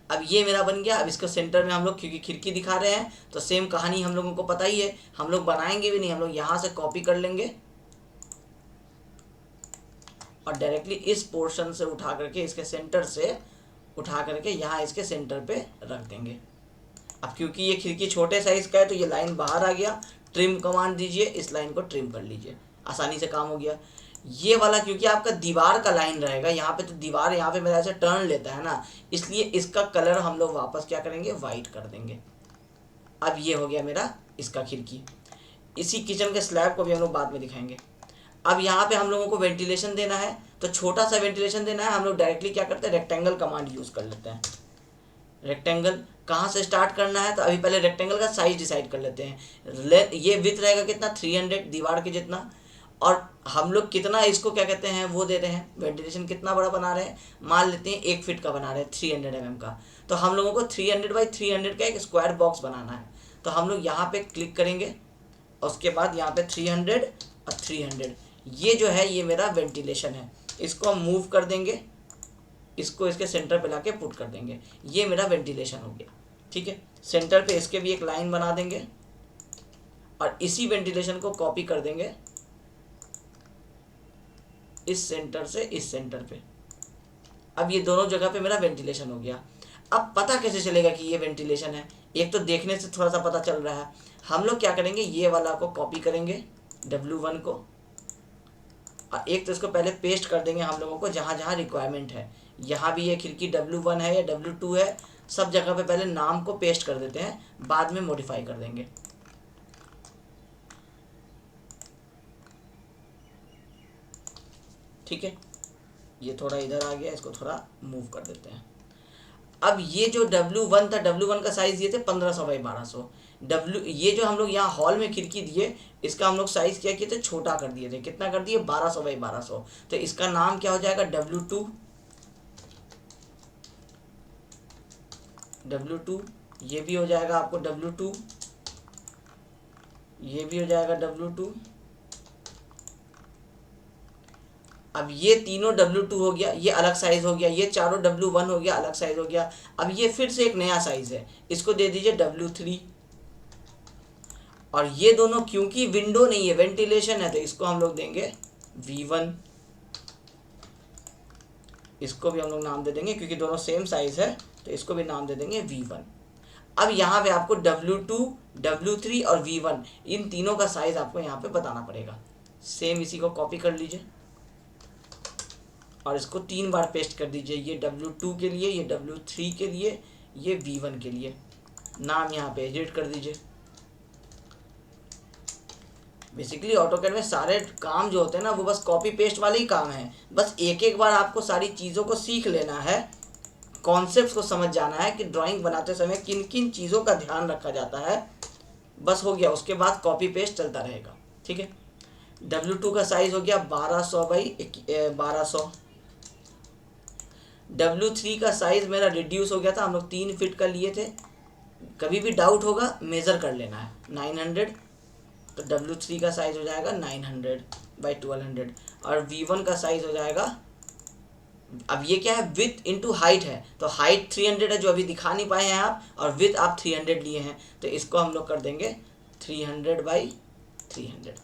अब ये मेरा बन गया। अब इसको सेंटर में हम लोग क्योंकि खिड़की दिखा रहे हैं तो सेम कहानी हम लोगों को पता ही है, हम लोग बनाएंगे भी नहीं, हम लोग यहाँ से कॉपी कर लेंगे और डायरेक्टली इस पोर्शन से उठा करके, इसके सेंटर से उठा करके यहाँ इसके सेंटर पे रख देंगे। अब क्योंकि ये खिड़की छोटे साइज का है तो ये लाइन बाहर आ गया, ट्रिम कमांड दीजिए, इस लाइन को ट्रिम कर लीजिए, आसानी से काम हो गया। ये वाला क्योंकि आपका दीवार का लाइन रहेगा, यहाँ पे तो दीवार यहाँ पे मेरा ऐसे टर्न लेता है ना, इसलिए इसका कलर हम लोग वापस क्या करेंगे, वाइट कर देंगे। अब ये हो गया मेरा इसका खिड़की। इसी किचन के स्लैब को भी हम लोग बाद में दिखाएंगे। अब यहाँ पे हम लोगों को वेंटिलेशन देना है, तो छोटा सा वेंटिलेशन देना है, हम लोग डायरेक्टली क्या करते हैं, रेक्टेंगल कमांड यूज़ कर लेते हैं। रेक्टेंगल कहाँ से स्टार्ट करना है, तो अभी पहले रेक्टेंगल का साइज डिसाइड कर लेते हैं। ये विड्थ रहेगा कितना, 300 दीवार के जितना, और हम लोग कितना इसको क्या कहते हैं वो दे रहे हैं, वेंटिलेशन कितना बड़ा बना रहे हैं, मान लेते हैं 1 फीट का बना रहे हैं 300 mm का। तो हम लोगों को 300 बाई 300 का एक स्क्वायर बॉक्स बनाना है। तो हम लोग यहाँ पे क्लिक करेंगे और उसके बाद यहाँ पे 300 और 300, ये जो है ये मेरा वेंटिलेशन है। इसको हम मूव कर देंगे, इसको इसके सेंटर पे लाके पुट कर देंगे, ये मेरा वेंटिलेशन हो गया। ठीक है, सेंटर पे इसके भी एक लाइन बना देंगे और इसी वेंटिलेशन को कॉपी कर देंगे इस सेंटर से इस सेंटर पे। अब ये दोनों जगह पे मेरा वेंटिलेशन हो गया। अब पता कैसे चलेगा कि ये वेंटिलेशन है? एक तो देखने से थोड़ा सा पता चल रहा है। हम लोग क्या करेंगे, ये वाला को कॉपी करेंगे W1 को, और एक तो इसको पहले पेस्ट कर देंगे हम लोगों को जहाँ जहाँ रिक्वायरमेंट है। यहाँ भी ये खिड़की W1 है या W2 है, सब जगह पे पहले नाम को पेस्ट कर देते हैं, बाद में मॉडिफाई कर देंगे। ठीक है, ये थोड़ा इधर आ गया, इसको थोड़ा मूव कर देते हैं। अब ये जो W1 था, W1 का साइज़ ये थे 1500 बाई 1200। ये जो हम लोग यहाँ हॉल में खिड़की दिए, इसका हम लोग साइज़ क्या किए थे, छोटा कर दिए थे। कितना कर दिए, 1200 बाई 1200। तो इसका नाम क्या हो जाएगा, W2। ये भी हो जाएगा आपको W2, ये भी हो जाएगा W2। अब ये तीनों W2 हो गया, ये अलग साइज हो गया, ये चारों W1 हो गया, अलग साइज हो गया। अब ये फिर से एक नया साइज है, इसको दे दीजिए W3। और ये दोनों क्योंकि विंडो नहीं है, वेंटिलेशन है, तो इसको हम लोग देंगे V1। इसको भी हम लोग नाम दे देंगे क्योंकि दोनों सेम साइज है, तो इसको भी नाम दे देंगे V1। अब यहाँ पे आपको W2, W3 और V1 इन तीनों का साइज आपको यहाँ पे बताना पड़ेगा। सेम इसी को कॉपी कर लीजिए और इसको 3 बार पेस्ट कर दीजिए। ये W2 के लिए, ये W3 के लिए, ये V1 के लिए। नाम यहाँ पे एडिट कर दीजिए। बेसिकली ऑटोकैड में सारे काम जो होते हैं ना, वो बस कॉपी पेस्ट वाले ही काम है। बस एक एक बार आपको सारी चीज़ों को सीख लेना है, कॉन्सेप्ट्स को समझ जाना है कि ड्राइंग बनाते समय किन किन चीज़ों का ध्यान रखा जाता है, बस हो गया। उसके बाद कॉपी पेस्ट चलता रहेगा। ठीक है, W2 का साइज़ हो गया 1200 बाई 1200। W3 का साइज़ मेरा रिड्यूस हो गया था, हम लोग 3 फीट का लिए थे। कभी भी डाउट होगा मेज़र कर लेना है। 900, तो W3 का साइज़ हो जाएगा 900 बाई 1200। और V1 का साइज़ हो जाएगा, अब ये क्या है, विथ इंटू हाइट है, तो हाइट 300 है जो अभी दिखा नहीं पाए हैं आप, और विथ आप 300 लिए हैं, तो इसको हम लोग कर देंगे 300 बाई 300।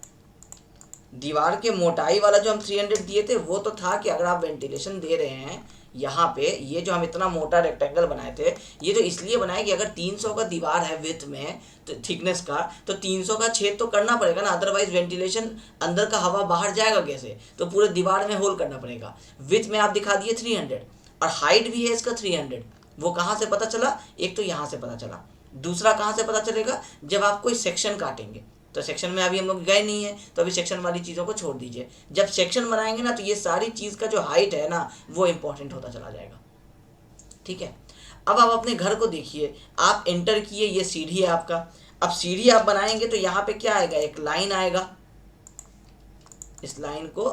दीवार के मोटाई वाला जो हम 300 दिए थे वो तो था कि अगर आप वेंटिलेशन दे रहे हैं यहाँ पे, ये जो हम इतना मोटा रेक्टेंगल बनाए थे, ये तो इसलिए बनाए कि अगर 300 का दीवार है विथ में, तो थिकनेस का, तो 300 का छेद तो करना पड़ेगा ना, अदरवाइज वेंटिलेशन अंदर का हवा बाहर जाएगा कैसे, तो पूरे दीवार में होल करना पड़ेगा। विथ में आप दिखा दिए 300 और हाइट भी है इसका 300। वो कहाँ से पता चला, एक तो यहाँ से पता चला, दूसरा कहाँ से पता चलेगा, जब आप कोई सेक्शन काटेंगे। तो सेक्शन में अभी हम लोग गए नहीं है, तो अभी सेक्शन वाली चीज़ों को छोड़ दीजिए। जब सेक्शन बनाएंगे ना, तो ये सारी चीज़ का जो हाइट है ना, वो इंपॉर्टेंट होता चला जाएगा। ठीक है, अब आप अपने घर को देखिए, आप एंटर किए, ये सीढ़ी है आपका। अब सीढ़ी आप बनाएंगे तो यहाँ पे क्या आएगा, एक लाइन आएगा। इस लाइन को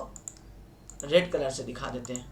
रेड कलर से दिखा देते हैं,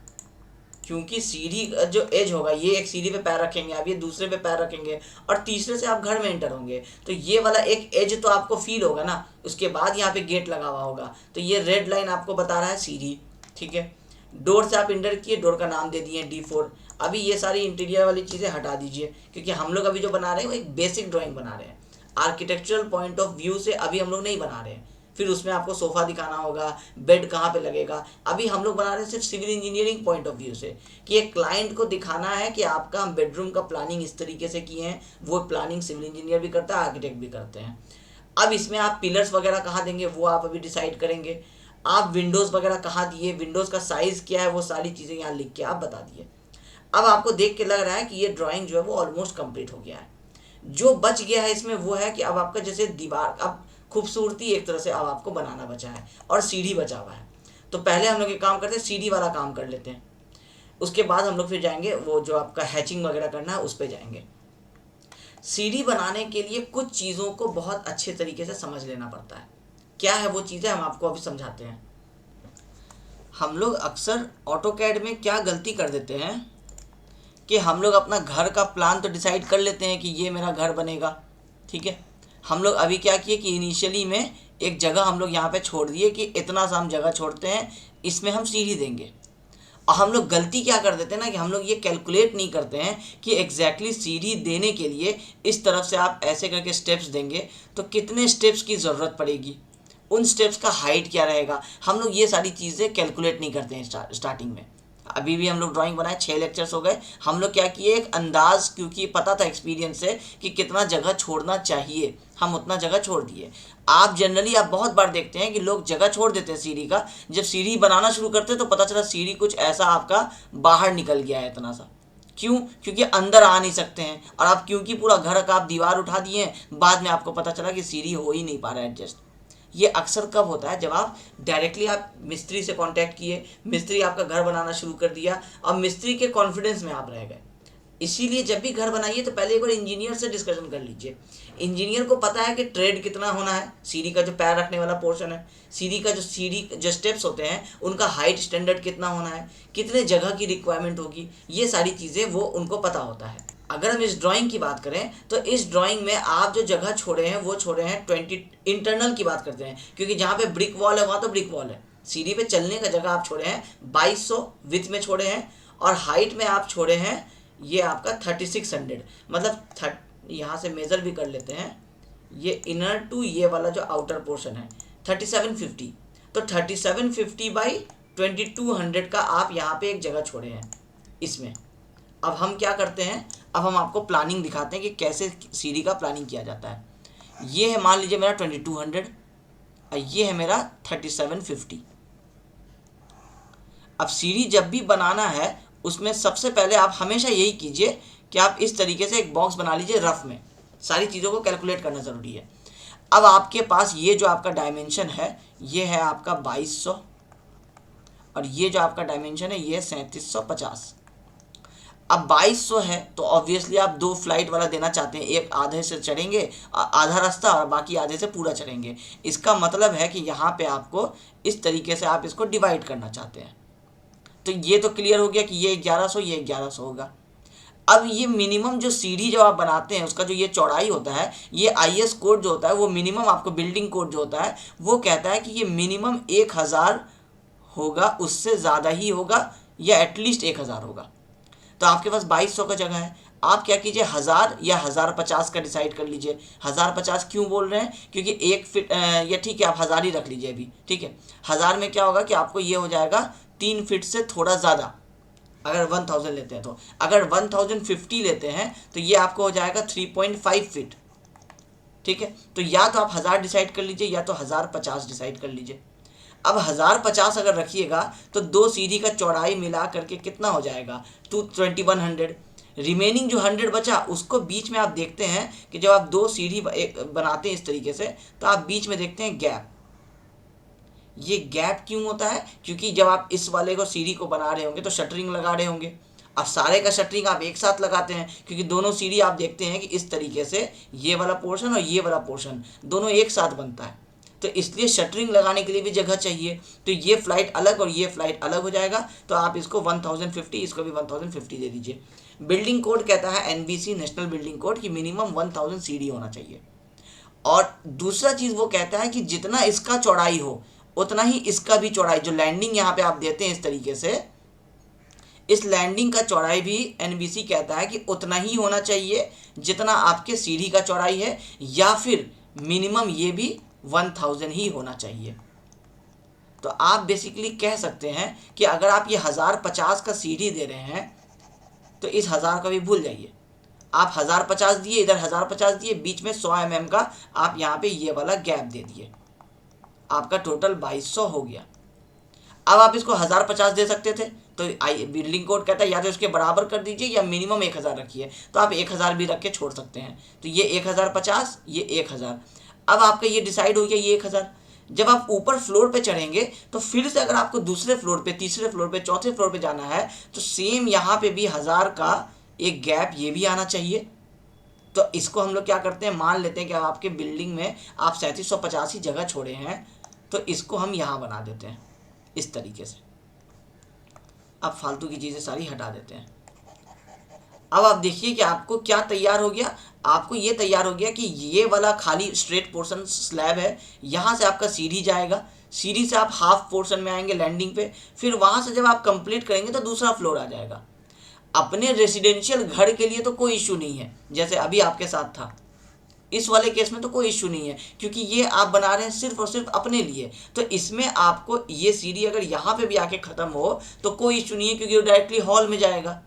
क्योंकि सीढ़ी जो एज होगा, ये एक सीढ़ी पे पैर रखेंगे आप, ये दूसरे पे पैर रखेंगे, और तीसरे से आप घर में एंटर होंगे, तो ये वाला एक एज तो आपको फील होगा ना। उसके बाद यहाँ पे गेट लगा हुआ होगा, तो ये रेड लाइन आपको बता रहा है सीढ़ी। ठीक है, डोर से आप एंटर किए, डोर का नाम दे दिए D4। अभी ये सारी इंटीरियर वाली चीज़ें हटा दीजिए, क्योंकि हम लोग अभी जो बना रहे हैं वो एक बेसिक ड्राइंग बना रहे हैं, आर्किटेक्चरल पॉइंट ऑफ व्यू से अभी हम लोग नहीं बना रहे हैं। फिर उसमें आपको सोफ़ा दिखाना होगा, बेड कहाँ पे लगेगा। अभी हम लोग बना रहे हैं सिर्फ civil engineering point of view से, कि एक क्लाइंट को दिखाना है कि आपका हम बेडरूम का प्लानिंग इस तरीके से किए हैं। वो प्लानिंग सिविल इंजीनियर भी करता है, आर्किटेक्ट भी करते हैं। अब इसमें आप पिलर्स वगैरह कहाँ देंगे वो आप अभी डिसाइड करेंगे। आप विंडोज़ वगैरह कहाँ दिए, विंडोज़ का साइज़ क्या है, वो सारी चीज़ें यहाँ लिख के आप बता दिए। अब आपको देख के लग रहा है कि ये ड्राइंग जो है वो ऑलमोस्ट कंप्लीट हो गया है। जो बच गया है इसमें वो है कि अब आपका जैसे दीवार, अब खूबसूरती एक तरह से अब आपको बनाना बचा है, और सीढ़ी बचा हुआ है। तो पहले हम लोग एक काम करते हैं, सीढ़ी वाला काम कर लेते हैं। उसके बाद हम लोग फिर जाएंगे वो जो आपका हैचिंग वगैरह करना है उस पर जाएंगे। सीढ़ी बनाने के लिए कुछ चीज़ों को बहुत अच्छे तरीके से समझ लेना पड़ता है। क्या है वो चीज़ें हम आपको अभी समझाते हैं। हम लोग अक्सर ऑटोकैड में क्या गलती कर देते हैं कि हम लोग अपना घर का प्लान तो डिसाइड कर लेते हैं कि ये मेरा घर बनेगा, ठीक है। हम लोग अभी क्या किए कि इनिशियली में एक जगह हम लोग यहाँ पे छोड़ दिए कि इतना सा हम जगह छोड़ते हैं, इसमें हम सीढ़ी देंगे। और हम लोग गलती क्या कर देते हैं ना कि हम लोग ये कैलकुलेट नहीं करते हैं कि एग्जैक्टली सीढ़ी देने के लिए इस तरफ से आप ऐसे करके स्टेप्स देंगे तो कितने स्टेप्स की ज़रूरत पड़ेगी, उन स्टेप्स का हाइट क्या रहेगा। हम लोग ये सारी चीज़ें कैलकुलेट नहीं करते हैं स्टार्टिंग में। अभी भी हम लोग ड्राइंग बनाए, 6 लेक्चर्स हो गए, हम लोग क्या किए एक अंदाज, क्योंकि पता था एक्सपीरियंस से कि कितना जगह छोड़ना चाहिए, हम उतना जगह छोड़ दिए। आप जनरली आप बहुत बार देखते हैं कि लोग जगह छोड़ देते हैं सीढ़ी का, जब सीढ़ी बनाना शुरू करते हैं तो पता चला सीढ़ी कुछ ऐसा आपका बाहर निकल गया है इतना सा। क्यों? क्योंकि अंदर आ नहीं सकते हैं, और आप क्योंकि पूरा घर का आप दीवार उठा दिए हैं, बाद में आपको पता चला कि सीढ़ी हो ही नहीं पा रहा है एडजस्ट। ये अक्सर कब होता है? जब आप डायरेक्टली आप मिस्त्री से कांटेक्ट किए, मिस्त्री आपका घर बनाना शुरू कर दिया, और मिस्त्री के कॉन्फिडेंस में आप रह गए। इसीलिए जब भी घर बनाइए तो पहले एक बार इंजीनियर से डिस्कशन कर लीजिए। इंजीनियर को पता है कि ट्रेड कितना होना है, सीढ़ी का जो पैर रखने वाला पोर्शन है, सीढ़ी जो स्टेप्स होते हैं उनका हाइट स्टैंडर्ड कितना होना है, कितने जगह की रिक्वायरमेंट होगी, ये सारी चीज़ें वो उनको पता होता है। अगर हम इस ड्राइंग की बात करें तो इस ड्राइंग में आप जो जगह छोड़े हैं वो छोड़े हैं 20, इंटरनल की बात करते हैं क्योंकि जहाँ पे ब्रिक वॉल है वहाँ तो ब्रिक वॉल है। सीढ़ी पे चलने का जगह आप छोड़े हैं 2200 विथ में छोड़े हैं, और हाइट में आप छोड़े हैं ये आपका 3600, मतलब यहाँ से मेज़र भी कर लेते हैं, ये इनर टू ये वाला जो आउटर पोर्शन है 3750, तो 3750 बाई 2200 का आप यहाँ पे एक जगह छोड़े हैं इसमें। अब हम क्या करते हैं, अब हम आपको प्लानिंग दिखाते हैं कि कैसे सीढ़ी का प्लानिंग किया जाता है। ये है मान लीजिए मेरा 2200 और ये है मेरा 3750। अब सीढ़ी जब भी बनाना है उसमें सबसे पहले आप हमेशा यही कीजिए कि आप इस तरीके से एक बॉक्स बना लीजिए रफ में, सारी चीज़ों को कैलकुलेट करना ज़रूरी है। अब आपके पास ये जो आपका डायमेंशन है ये है आपका 2200, और ये जो आपका डायमेंशन है ये है 3750। अब 2200 है तो ऑब्वियसली आप 2 फ्लाइट वाला देना चाहते हैं, एक आधे से चढ़ेंगे आधा रास्ता और बाकी आधे से पूरा चढ़ेंगे। इसका मतलब है कि यहाँ पे आपको इस तरीके से आप इसको डिवाइड करना चाहते हैं। तो ये तो क्लियर हो गया कि ये 1100 ये 1100 होगा। अब ये मिनिमम जो सीढ़ी जो आप बनाते हैं उसका जो ये चौड़ाई होता है, ये IS कोड जो होता है वो मिनिमम आपको बिल्डिंग कोड जो होता है वो कहता है कि ये मिनिमम 1000 होगा, उससे ज़्यादा ही होगा या एटलीस्ट 1000 होगा। तो आपके पास 2200 का जगह है, आप क्या कीजिए 1000 या 1050 का डिसाइड कर लीजिए। 1050 क्यों बोल रहे हैं? क्योंकि 1 फीट या ठीक है आप 1000 ही रख लीजिए अभी, ठीक है। 1000 में क्या होगा कि आपको ये हो जाएगा 3 फीट से थोड़ा ज़्यादा, अगर 1000 लेते हैं तो। अगर 1050 लेते हैं तो ये आपको हो जाएगा 3.5 फीट, ठीक है। तो या तो आप 1000 डिसाइड कर लीजिए या तो 1050 डिसाइड कर लीजिए। अब 1050 अगर रखिएगा तो 2 सीढ़ी का चौड़ाई मिला करके कितना हो जाएगा 2100। रिमेनिंग जो 100 बचा उसको बीच में आप देखते हैं कि जब आप 2 सीढ़ी बनाते हैं इस तरीके से तो आप बीच में देखते हैं गैप। ये गैप क्यों होता है? क्योंकि जब आप इस वाले को सीढ़ी को बना रहे होंगे तो शटरिंग लगा रहे होंगे। अब सारे का शटरिंग आप एक साथ लगाते हैं क्योंकि दोनों सीढ़ी आप देखते हैं कि इस तरीके से ये वाला पोर्शन और ये वाला पोर्शन दोनों एक साथ बनता है, तो इसलिए शटरिंग लगाने के लिए भी जगह चाहिए। तो ये फ्लाइट अलग और ये फ्लाइट अलग हो जाएगा, तो आप इसको 1050 इसको भी 1050 दे दीजिए। बिल्डिंग कोड कहता है NBC नेशनल बिल्डिंग कोड की मिनिमम 1000 सीढ़ी होना चाहिए। और दूसरा चीज़ वो कहता है कि जितना इसका चौड़ाई हो उतना ही इसका भी चौड़ाई, जो लैंडिंग यहाँ पे आप देते हैं इस तरीके से, इस लैंडिंग का चौड़ाई भी NBC कहता है कि उतना ही होना चाहिए जितना आपके सीढ़ी का चौड़ाई है, या फिर मिनिमम ये भी 1000 ही होना चाहिए। तो आप बेसिकली कह सकते हैं कि अगर आप ये 1050 का सीढ़ी दे रहे हैं तो इस 1000 का भी भूल जाइए। आप 1050 दिए, इधर 1050 दिए, बीच में 100 mm का आप यहाँ पे ये वाला गैप दे दिए, आपका टोटल 2200 हो गया। अब आप इसको 1050 दे सकते थे, तो बिल्डिंग कोड कहता है या तो इसके बराबर कर दीजिए या मिनिमम 1000 रखिए, तो आप 1000 भी रख के छोड़ सकते हैं। तो ये 1050, ये 1000। अब आपका ये डिसाइड हो गया ये 1000। जब आप ऊपर फ्लोर पे चढ़ेंगे तो फिर से अगर आपको दूसरे फ्लोर पे, तीसरे फ्लोर पे, चौथे फ्लोर पे जाना है तो सेम यहाँ पे भी 1000 का एक गैप ये भी आना चाहिए, तो इसको हम लोग क्या करते हैं, मान लेते हैं कि अब आपके बिल्डिंग में आप 3750 ही जगह छोड़े हैं, तो इसको हम यहाँ बना देते हैं इस तरीके से। अब फालतू की चीज़ें सारी हटा देते हैं। अब आप देखिए कि आपको क्या तैयार हो गया। आपको ये तैयार हो गया कि ये वाला खाली स्ट्रेट पोर्शन स्लैब है, यहाँ से आपका सीढ़ी जाएगा, सीढ़ी से आप हाफ पोर्शन में आएंगे लैंडिंग पे, फिर वहाँ से जब आप कंप्लीट करेंगे तो दूसरा फ्लोर आ जाएगा। अपने रेसिडेंशियल घर के लिए तो कोई इश्यू नहीं है, जैसे अभी आपके साथ था, इस वाले केस में तो कोई इश्यू नहीं है, क्योंकि ये आप बना रहे हैं सिर्फ और सिर्फ अपने लिए। तो इसमें आपको ये सीढ़ी अगर यहाँ पे भी आके ख़त्म हो तो कोई इश्यू नहीं है, क्योंकि वो डायरेक्टली हॉल में जाएगा।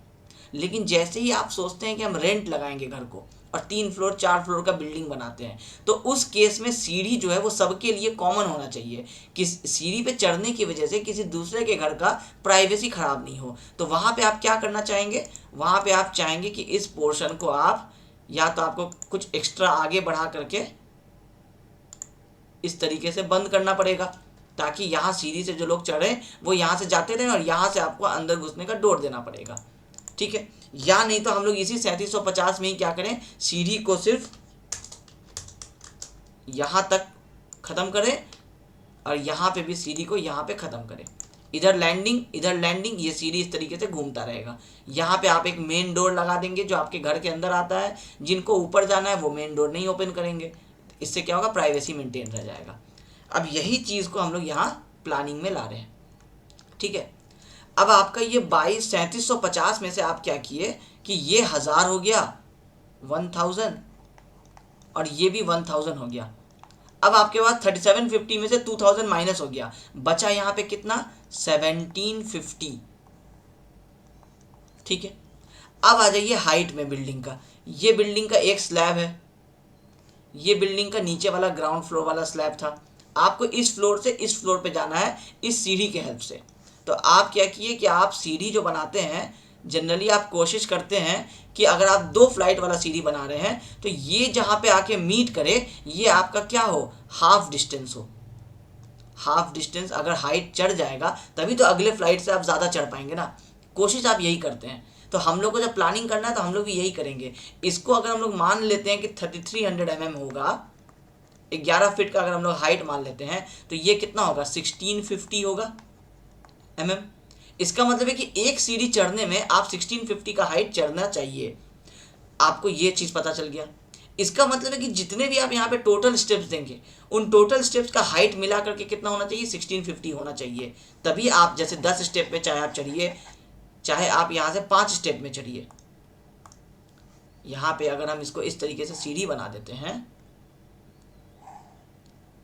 लेकिन जैसे ही आप सोचते हैं कि हम रेंट लगाएंगे घर को और 3 फ्लोर 4 फ्लोर का बिल्डिंग बनाते हैं, तो उस केस में सीढ़ी जो है वो सबके लिए कॉमन होना चाहिए, कि सीढ़ी पे चढ़ने की वजह से किसी दूसरे के घर का प्राइवेसी ख़राब नहीं हो। तो वहाँ पे आप क्या करना चाहेंगे, वहाँ पे आप चाहेंगे कि इस पोर्शन को आप या तो आपको कुछ एक्स्ट्रा आगे बढ़ा करके इस तरीके से बंद करना पड़ेगा, ताकि यहाँ सीढ़ी से जो लोग चढ़े वो यहाँ से जाते रहें, और यहाँ से आपको अंदर घुसने का डोर देना पड़ेगा, ठीक है। या नहीं तो हम लोग इसी 3750 में ही क्या करें, सीढ़ी को सिर्फ यहाँ तक ख़त्म करें और यहाँ पे भी सीढ़ी को यहाँ पे ख़त्म करें। इधर लैंडिंग, ये सीढ़ी इस तरीके से घूमता रहेगा। यहाँ पे आप एक मेन डोर लगा देंगे जो आपके घर के अंदर आता है, जिनको ऊपर जाना है वो मेन डोर नहीं ओपन करेंगे, इससे क्या होगा, प्राइवेसी मेंटेन रह जाएगा। अब यही चीज़ को हम लोग यहाँ प्लानिंग में ला रहे हैं, ठीक है। अब आपका ये 3750 में से आप क्या किए कि ये 1000 हो गया 1000, और ये भी 1000 हो गया। अब आपके पास 3750 में से 2000 माइनस हो गया, बचा यहाँ पे कितना, 1750, ठीक है। अब आ जाइए हाइट में बिल्डिंग का। ये बिल्डिंग का एक स्लैब है, ये बिल्डिंग का नीचे वाला ग्राउंड फ्लोर वाला स्लैब था। आपको इस फ्लोर से इस फ्लोर पे जाना है इस सीढ़ी के हेल्प से। तो आप क्या किए कि आप सीढ़ी जो बनाते हैं, जनरली आप कोशिश करते हैं कि अगर आप 2 फ्लाइट वाला सीढ़ी बना रहे हैं तो ये जहाँ पे आके मीट करे ये आपका क्या हो, हाफ डिस्टेंस हो। हाफ डिस्टेंस अगर हाइट चढ़ जाएगा तभी तो अगले फ्लाइट से आप ज़्यादा चढ़ पाएंगे ना। कोशिश आप यही करते हैं। तो हम लोग को जब प्लानिंग करना है तो हम लोग भी यही करेंगे। इसको अगर हम लोग मान लेते हैं कि 3300 mm होगा, 11 फीट का अगर हम लोग हाइट मान लेते हैं, तो ये कितना होगा, 1650 होगा mm। इसका मतलब है कि एक सीढ़ी चढ़ने में आप 1650 का हाइट चढ़ना चाहिए। आपको ये चीज़ पता चल गया। इसका मतलब है कि जितने भी आप यहाँ पे टोटल स्टेप्स देंगे, उन टोटल स्टेप्स का हाइट मिला करके कितना होना चाहिए, 1650 होना चाहिए। तभी आप जैसे 10 स्टेप में चाहे आप चढ़िए, चाहे आप यहाँ से 5 स्टेप में चढ़िए। यहाँ पे अगर हम इसको इस तरीके से सीढ़ी बना देते हैं,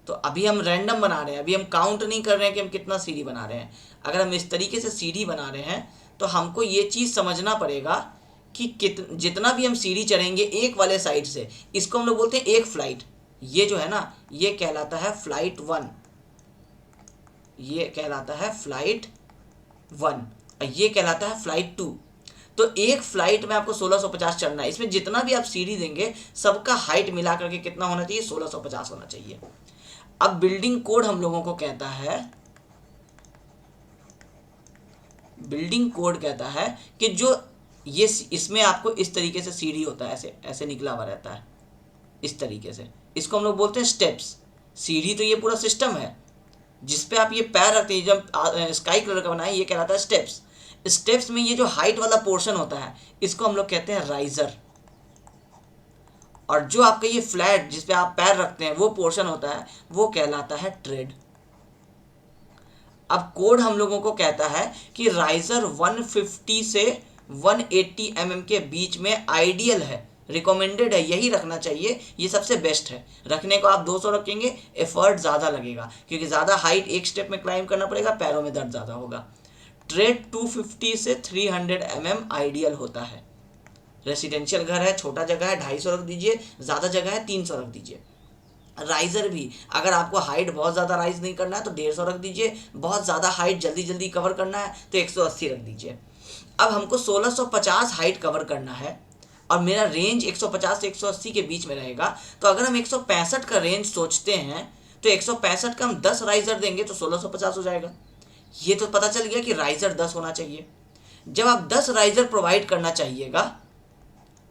तो अभी हम रैंडम बना रहे हैं, अभी हम काउंट नहीं कर रहे हैं कि हम कितना सीढ़ी बना रहे हैं। अगर हम इस तरीके से सीढ़ी बना रहे हैं तो हमको ये चीज़ समझना पड़ेगा कि जितना भी हम सीढ़ी चढ़ेंगे एक वाले साइड से, इसको हम लोग बोलते हैं एक फ्लाइट। ये जो है ना, ये कहलाता है फ्लाइट 1, ये कहलाता है फ्लाइट 1, और ये कहलाता है फ्लाइट 2। तो एक फ्लाइट में आपको 1650 चढ़ना है। इसमें जितना भी आप सीढ़ी देंगे सबका हाइट मिला करके कितना होना चाहिए, 1650 होना चाहिए। अब बिल्डिंग कोड हम लोगों को कहता है, बिल्डिंग कोड कहता है कि जो ये इसमें आपको इस तरीके से सीढ़ी होता है, ऐसे ऐसे निकला हुआ रहता है इस तरीके से, इसको हम लोग बोलते हैं स्टेप्स। सीढ़ी तो ये पूरा सिस्टम है जिस पे आप ये पैर रखते हैं, जब स्काई कलर का बना है, ये कहलाता है स्टेप्स। स्टेप्स में ये जो हाइट वाला पोर्शन होता है इसको हम लोग कहते हैं राइजर, और जो आपका ये फ्लैट जिस पे आप पैर रखते हैं वो पोर्शन होता है वो कहलाता है ट्रेड। अब कोड हम लोगों को कहता है कि राइजर 150 से 180 mm के बीच में आइडियल है, रिकमेंडेड है, यही रखना चाहिए, ये सबसे बेस्ट है। रखने को आप 200 रखेंगे, एफर्ट ज़्यादा लगेगा क्योंकि ज़्यादा हाइट एक स्टेप में क्लाइंब करना पड़ेगा, पैरों में दर्द ज़्यादा होगा। ट्रेड 250 से 300 mm आइडियल होता है। रेसिडेंशियल घर है, छोटा जगह है, 250 रख दीजिए, ज़्यादा जगह है 300 रख दीजिए। राइजर भी अगर आपको हाइट बहुत ज़्यादा राइज नहीं करना है तो 150 रख दीजिए, बहुत ज़्यादा हाइट जल्दी जल्दी कवर करना है तो 180 रख दीजिए। अब हमको 1650 हाइट कवर करना है और मेरा रेंज 150 से 180 के बीच में रहेगा, तो अगर हम 165 का रेंज सोचते हैं तो 165 का हम 10 राइजर देंगे तो 1650 हो जाएगा। ये तो पता चल गया कि राइजर 10 होना चाहिए। जब आप 10 राइजर प्रोवाइड करना चाहिएगा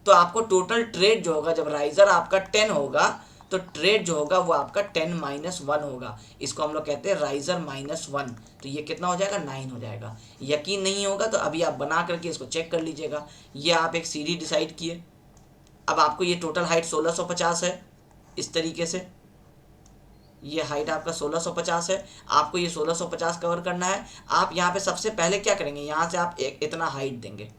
तो आपको टोटल ट्रेड जो होगा, जब राइजर आपका 10 होगा तो ट्रेड जो होगा वो आपका 10-1 होगा। इसको हम लोग कहते हैं राइजर -1। तो ये कितना हो जाएगा, 9 हो जाएगा। यकीन नहीं होगा तो अभी आप बना करके इसको चेक कर लीजिएगा। ये आप एक सीढ़ी डिसाइड किए। अब आपको ये टोटल हाइट 1650 है, इस तरीके से ये हाइट आपका 1650 है। आपको ये 1650 कवर करना है। आप यहाँ पे सबसे पहले क्या करेंगे, यहाँ से आप एक इतना हाइट देंगे,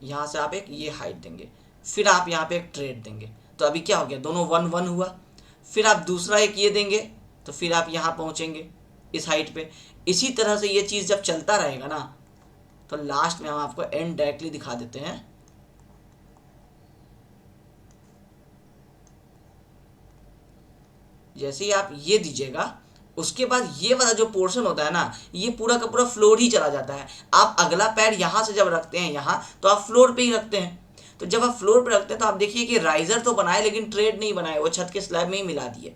यहाँ से आप एक ये हाइट देंगे, फिर आप यहाँ पे एक ट्रेड देंगे। तो अभी क्या हो गया, दोनों 1-1 हुआ। फिर आप दूसरा एक ये देंगे, तो फिर आप यहाँ पहुँचेंगे इस हाइट पे। इसी तरह से ये चीज़ जब चलता रहेगा ना, तो लास्ट में हम आपको एंड डायरेक्टली दिखा देते हैं। जैसे ही आप ये दीजिएगा, उसके बाद ये वाला जो पोर्शन होता है ना, ये पूरा का पूरा फ्लोर ही चला जाता है। आप अगला पैर यहाँ से जब रखते हैं यहाँ, तो आप फ्लोर पे ही रखते हैं। तो जब आप फ्लोर पे रखते हैं तो आप देखिए कि राइजर तो बनाए लेकिन ट्रेड नहीं बनाए, वो छत के स्लैब में ही मिला दिए।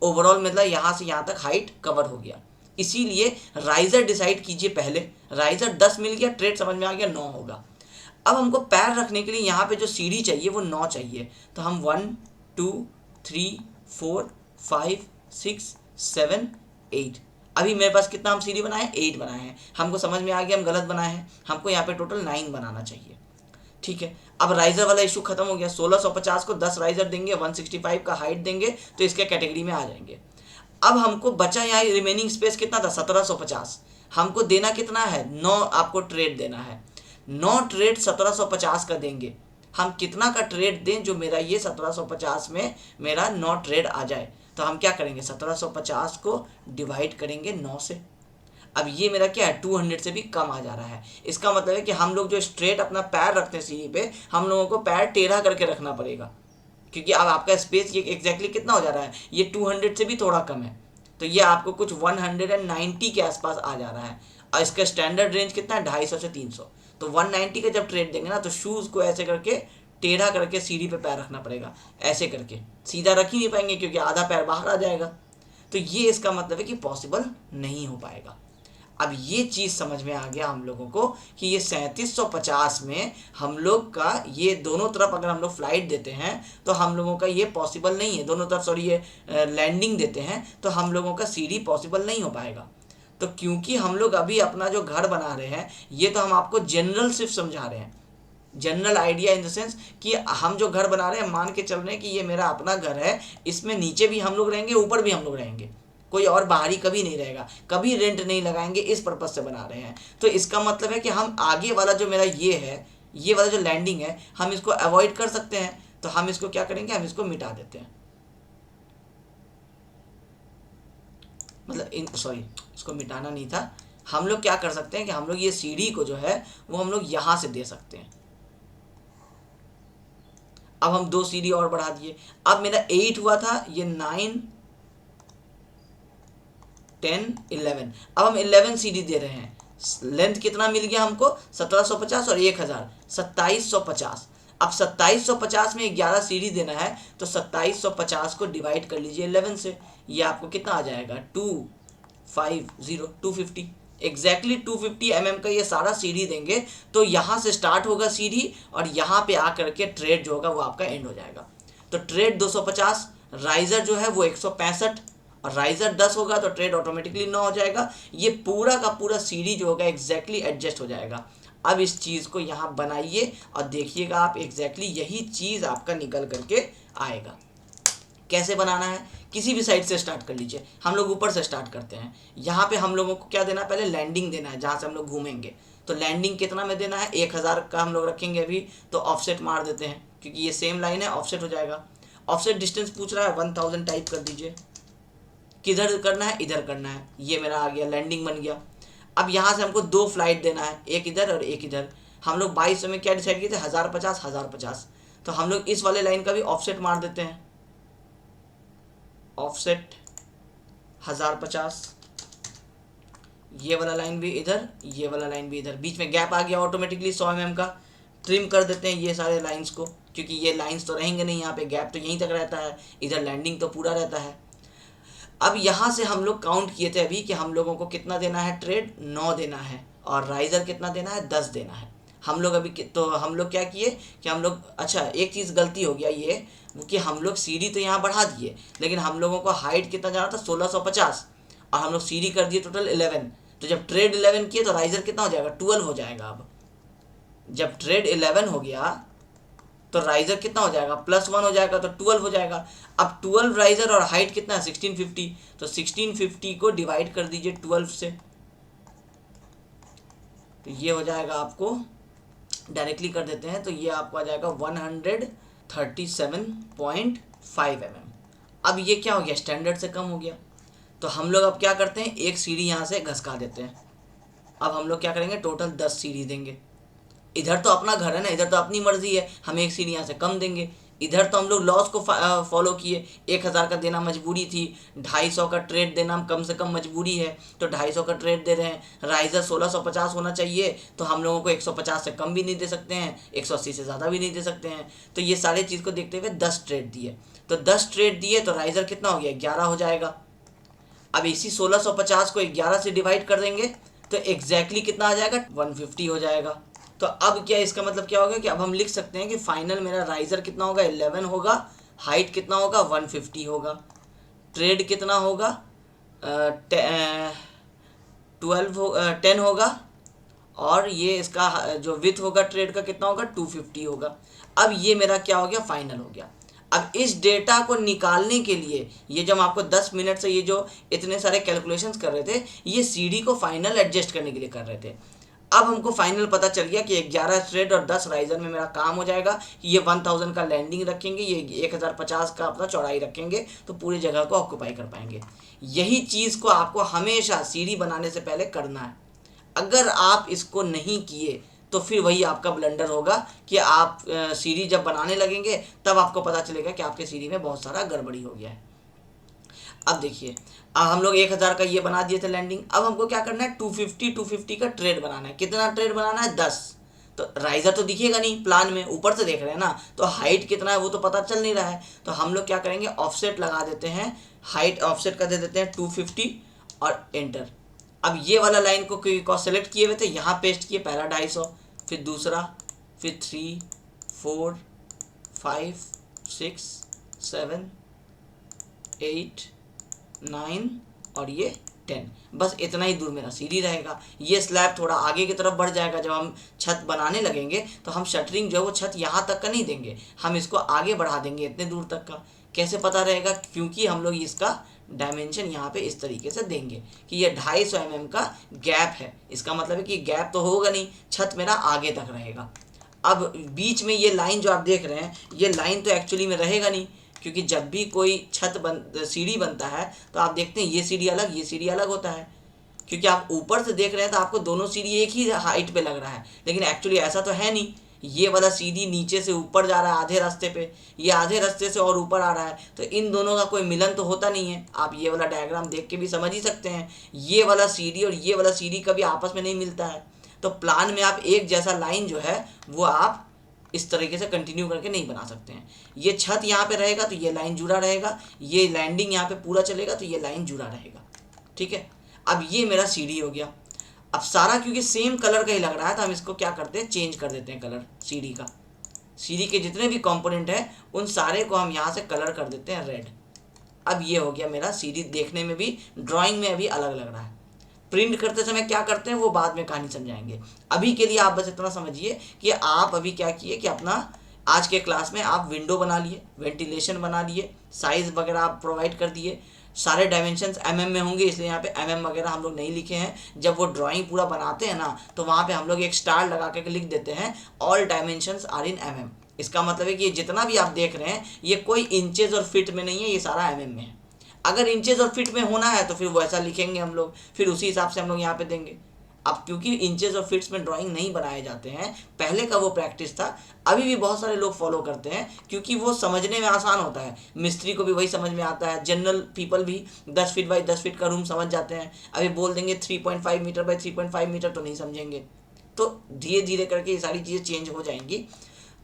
ओवरऑल मतलब यहाँ से यहाँ तक हाइट कवर हो गया। इसीलिए राइजर डिसाइड कीजिए पहले। राइजर 10 मिल गया, ट्रेड समझ में आ गया, 9 होगा। अब हमको पैर रखने के लिए यहाँ पे जो सीढ़ी चाहिए वो 9 चाहिए। तो हम 1 2 3 4 5 6 7 8, अभी मेरे पास कितना हम सीढ़ी बनाए, 8 बनाए हैं। हमको समझ में आ गया हम गलत बनाए हैं, हमको यहाँ पे टोटल 9 बनाना चाहिए। ठीक है, अब राइजर वाला इशू खत्म हो गया। 1650 को 10 राइजर देंगे, 165 का हाइट देंगे, तो इसके कैटेगरी में आ जाएंगे। अब हमको बचा यहाँ रिमेनिंग स्पेस कितना था, 1750। हमको देना कितना है, 9 आपको ट्रेड देना है। 9 ट्रेड 1750 का देंगे। हम कितना का ट्रेड दें जो मेरा ये 1750 में मेरा 9 ट्रेड आ जाए। तो हम क्या करेंगे, 1750 को डिवाइड करेंगे 9 से। अब ये मेरा क्या है, 200 से भी कम आ जा रहा है। इसका मतलब है कि हम लोग जो स्ट्रेट अपना पैर रखते हैं सीढ़ी पे, हम लोगों को पैर टेढ़ा करके रखना पड़ेगा, क्योंकि अब आपका स्पेस ये एग्जैक्टली कितना हो जा रहा है, ये 200 से भी थोड़ा कम है। तो ये आपको कुछ 190 के आसपास आ जा रहा है। और इसका स्टैंडर्ड रेंज कितना है, 250 से 300। तो 190 का जब ट्रेड देंगे ना, तो शूज़ को ऐसे करके टेढ़ा करके सीढ़ी पे पैर रखना पड़ेगा। ऐसे करके सीधा रख ही नहीं पाएंगे, क्योंकि आधा पैर बाहर आ जाएगा। तो ये इसका मतलब है कि पॉसिबल नहीं हो पाएगा। अब ये चीज़ समझ में आ गया हम लोगों को कि ये 3750 में हम लोग का ये दोनों तरफ अगर हम लोग फ्लाइट देते हैं तो हम लोगों का ये पॉसिबल नहीं है। दोनों तरफ सॉरी ये लैंडिंग देते हैं तो हम लोगों का सीढ़ी पॉसिबल नहीं हो पाएगा। तो क्योंकि हम लोग अभी अपना जो घर बना रहे हैं, ये तो हम आपको जनरल सिर्फ समझा रहे हैं, general idea in the sense कि हम जो घर बना रहे हैं मान के चल रहे हैं कि ये मेरा अपना घर है, इसमें नीचे भी हम लोग रहेंगे, ऊपर भी हम लोग रहेंगे, कोई और बाहरी कभी नहीं रहेगा, कभी रेंट नहीं लगाएंगे, इस पर्पज से बना रहे हैं। तो इसका मतलब है कि हम आगे वाला जो मेरा ये है, ये वाला जो लैंडिंग है, हम इसको अवॉइड कर सकते हैं। तो हम इसको क्या करेंगे, हम इसको मिटा देते हैं, मतलब इसको मिटाना नहीं था। हम लोग क्या कर सकते हैं कि हम लोग ये सीढ़ी को जो है वो हम लोग यहाँ से दे सकते हैं। अब हम 2 सीढ़ी और बढ़ा दिए। अब मेरा 8 हुआ था, ये 9 10 11, अब हम 11 सीढ़ी दे रहे हैं। लेंथ कितना मिल गया हमको, 1750 और 1000, 2750। अब 2750 में 11 सीढ़ी देना है, तो 2750 को डिवाइड कर लीजिए 11 से। ये आपको कितना आ जाएगा, 250 एग्जैक्टली 250 mm का ये सारा सीढ़ी देंगे। तो यहाँ से स्टार्ट होगा सीढ़ी और यहाँ पे आकर के ट्रेड जो होगा वो आपका एंड हो जाएगा। तो ट्रेड 250, राइजर जो है वो 165 और राइजर 10 होगा तो ट्रेड ऑटोमेटिकली 9 हो जाएगा। ये पूरा का पूरा सीढ़ी जो होगा एग्जैक्टली एडजस्ट हो जाएगा। अब इस चीज़ को यहाँ बनाइए और देखिएगा आप, एग्जैक्टली यही चीज़ आपका निकल करके आएगा। कैसे बनाना है, किसी भी साइड से स्टार्ट कर लीजिए। हम लोग ऊपर से स्टार्ट करते हैं। यहाँ पे हम लोगों को क्या देना है, पहले लैंडिंग देना है जहाँ से हम लोग घूमेंगे। तो लैंडिंग कितना में देना है, 1000 का हम लोग रखेंगे अभी। तो ऑफसेट मार देते हैं, क्योंकि ये सेम लाइन है, ऑफसेट हो जाएगा। ऑफसेट डिस्टेंस पूछ रहा है, 1000 टाइप कर दीजिए। किधर करना है, इधर करना है। ये मेरा आ गया, लैंडिंग बन गया। अब यहाँ से हमको 2 फ्लाइट देना है, एक इधर और एक इधर। हम लोग 2200 में क्या डिसाइड किए थे, 1050। तो हम लोग इस वाले लाइन का भी ऑफसेट मार देते हैं। ऑफसेट 1050, ये वाला लाइन भी इधर, ये वाला लाइन भी इधर। बीच में गैप आ गया ऑटोमेटिकली 100 mm का। ट्रिम कर देते हैं ये सारे लाइंस को, क्योंकि ये लाइंस तो रहेंगे नहीं, यहाँ पे गैप तो यहीं तक रहता है, इधर लैंडिंग तो पूरा रहता है। अब यहाँ से हम लोग काउंट किए थे अभी कि हम लोगों को कितना देना है, ट्रेड 9 देना है और राइजर कितना देना है, 10 देना है। हम लोग अभी तो हम लोग क्या किए कि हम लोग, अच्छा एक चीज़ गलती हो गया ये, वो कि हम लोग सीढ़ी तो यहाँ बढ़ा दिए, लेकिन हम लोगों को हाइट कितना जाना था 1650, और हम लोग सीढ़ी कर दिए टोटल 11। तो जब ट्रेड 11 किए तो राइजर कितना हो जाएगा, 12 हो जाएगा। अब जब ट्रेड 11 हो गया तो राइजर कितना हो जाएगा, +1 हो जाएगा, तो 12 हो जाएगा। अब 12 राइजर और हाइट कितना है 1650, तो 1650 को डिवाइड कर दीजिए 12 से, तो ये हो जाएगा आपको, डायरेक्टली कर देते हैं, तो ये आपको आ जाएगा 137.5 mm। अब ये क्या हो गया, स्टैंडर्ड से कम हो गया। तो हम लोग अब क्या करते हैं, एक सीढ़ी यहाँ से घसका देते हैं। अब हम लोग क्या करेंगे, टोटल 10 सीढ़ी देंगे। इधर तो अपना घर है ना, इधर तो अपनी मर्जी है, हम एक सीढ़ी यहाँ से कम देंगे। इधर तो हम लोग लॉस को फॉलो किए, 1000 का देना मजबूरी थी, 250 का ट्रेड देना कम से कम मजबूरी है, तो 250 का ट्रेड दे रहे हैं। राइजर 1650 होना चाहिए, तो हम लोगों को 150 से कम भी नहीं दे सकते हैं, 180 से ज़्यादा भी नहीं दे सकते हैं। तो ये सारी चीज़ को देखते हुए 10 ट्रेड दिए, तो 10 ट्रेड दिए तो राइजर कितना हो गया, 11 हो जाएगा। अब इसी 1650 को 11 से डिवाइड कर देंगे तो एग्जैक्टली कितना आ जाएगा, 150 हो जाएगा। तो अब क्या, इसका मतलब क्या होगा कि अब हम लिख सकते हैं कि फाइनल मेरा राइजर कितना होगा, 11 होगा, हाइट कितना होगा, 150 होगा, ट्रेड कितना होगा, 10 होगा, और ये इसका जो विथ होगा ट्रेड का कितना होगा, 250 होगा। अब ये मेरा क्या हो गया, फाइनल हो गया। अब इस डेटा को निकालने के लिए, ये जब आपको 10 मिनट से ये जो इतने सारे कैलकुलेशंस कर रहे थे, ये सीडी को फाइनल एडजस्ट करने के लिए कर रहे थे। अब हमको फाइनल पता चल गया कि 11 ट्रेड और 10 राइजर में मेरा काम हो जाएगा। ये 1000 का लैंडिंग रखेंगे, ये 1050 का अपना चौड़ाई रखेंगे, तो पूरी जगह को ऑक्यूपाई कर पाएंगे। यही चीज़ को आपको हमेशा सीढ़ी बनाने से पहले करना है। अगर आप इसको नहीं किए तो फिर वही आपका ब्लंडर होगा कि आप सीढ़ी जब बनाने लगेंगे तब आपको पता चलेगा कि आपके सीढ़ी में बहुत सारा गड़बड़ी हो गया है। अब देखिए, अब हम लोग 1000 का ये बना दिए थे लैंडिंग। अब हमको क्या करना है, 250 का ट्रेड बनाना है। कितना ट्रेड बनाना है, 10। तो राइजर तो दिखेगा नहीं प्लान में, ऊपर से देख रहे हैं ना, तो हाइट कितना है वो तो पता चल नहीं रहा है। तो हम लोग क्या करेंगे, ऑफसेट लगा देते हैं, हाइट ऑफसेट कर दे देते हैं 250 और एंटर। अब ये वाला लाइन को सेलेक्ट किए हुए थे, यहाँ पेस्ट किए, पहला 250, फिर दूसरा, फिर 3 4 5 6 7 8 9 और ये 10। बस इतना ही दूर मेरा सीढ़ी रहेगा। ये स्लैब थोड़ा आगे की तरफ बढ़ जाएगा। जब हम छत बनाने लगेंगे तो हम शटरिंग जो है वो छत यहाँ तक का नहीं देंगे, हम इसको आगे बढ़ा देंगे इतने दूर तक का। कैसे पता रहेगा, क्योंकि हम लोग इसका डायमेंशन यहाँ पे इस तरीके से देंगे कि ये 250 mm का गैप है। इसका मतलब है कि गैप तो होगा नहीं, छत मेरा आगे तक रहेगा। अब बीच में ये लाइन जो आप देख रहे हैं, ये लाइन तो एक्चुअली में रहेगा नहीं, क्योंकि जब भी कोई सीढ़ी बनता है तो आप देखते हैं ये सीढ़ी अलग, ये सीढ़ी अलग होता है। क्योंकि आप ऊपर से देख रहे हैं तो आपको दोनों सीढ़ी एक ही हाइट पे लग रहा है, लेकिन एक्चुअली ऐसा तो है नहीं। ये वाला सीढ़ी नीचे से ऊपर जा रहा है आधे रास्ते पे, ये आधे रास्ते से और ऊपर आ रहा है, तो इन दोनों का कोई मिलन तो होता नहीं है। आप ये वाला डायग्राम देख के भी समझ ही सकते हैं, ये वाला सीढ़ी और ये वाला सीढ़ी कभी आपस में नहीं मिलता है। तो प्लान में आप एक जैसा लाइन जो है वो आप इस तरीके से कंटिन्यू करके नहीं बना सकते हैं। ये छत यहाँ पे रहेगा तो ये लाइन जुड़ा रहेगा, ये लैंडिंग यहाँ पे पूरा चलेगा तो ये लाइन जुड़ा रहेगा। ठीक है, अब ये मेरा सीढ़ी हो गया। अब सारा क्योंकि सेम कलर का ही लग रहा है तो हम इसको क्या करते हैं, चेंज कर देते हैं कलर सीढ़ी का। सीढ़ी के जितने भी कंपोनेंट हैं उन सारे को हम यहाँ से कलर कर देते हैं रेड। अब ये हो गया मेरा सीढ़ी, देखने में भी ड्राइंग में अभी अलग लग रहा है। प्रिंट करते समय क्या करते हैं वो बाद में कहानी समझाएंगे। अभी के लिए आप बस इतना समझिए कि आप अभी क्या किए कि अपना आज के क्लास में आप विंडो बना लिए, वेंटिलेशन बना लिए, साइज़ वगैरह आप प्रोवाइड कर दिए। सारे डायमेंशंस mm में होंगे, इसलिए यहाँ पे mm वगैरह हम लोग नहीं लिखे हैं। जब वो ड्राइंग पूरा बनाते हैं ना तो वहाँ पे हम लोग एक स्टार लगा के लिख देते हैं all dimensions are in mm। इसका मतलब है कि ये जितना भी आप देख रहे हैं ये कोई इंचेस और फिट में नहीं है, ये सारा mm में है। अगर इंचेस और फिट में होना है तो फिर वैसा लिखेंगे हम लोग, फिर उसी हिसाब से हम लोग यहाँ पे देंगे। अब क्योंकि इंचेस और फिट्स में ड्राइंग नहीं बनाए जाते हैं, पहले का वो प्रैक्टिस था, अभी भी बहुत सारे लोग फॉलो करते हैं क्योंकि वो समझने में आसान होता है। मिस्त्री को भी वही समझ में आता है, जनरल पीपल भी 10 फीट बाई 10 फीट का रूम समझ जाते हैं। अभी बोल देंगे 3.5 मीटर बाई 3.5 मीटर तो नहीं समझेंगे। तो धीरे धीरे करके ये सारी चीज़ें चेंज हो जाएंगी।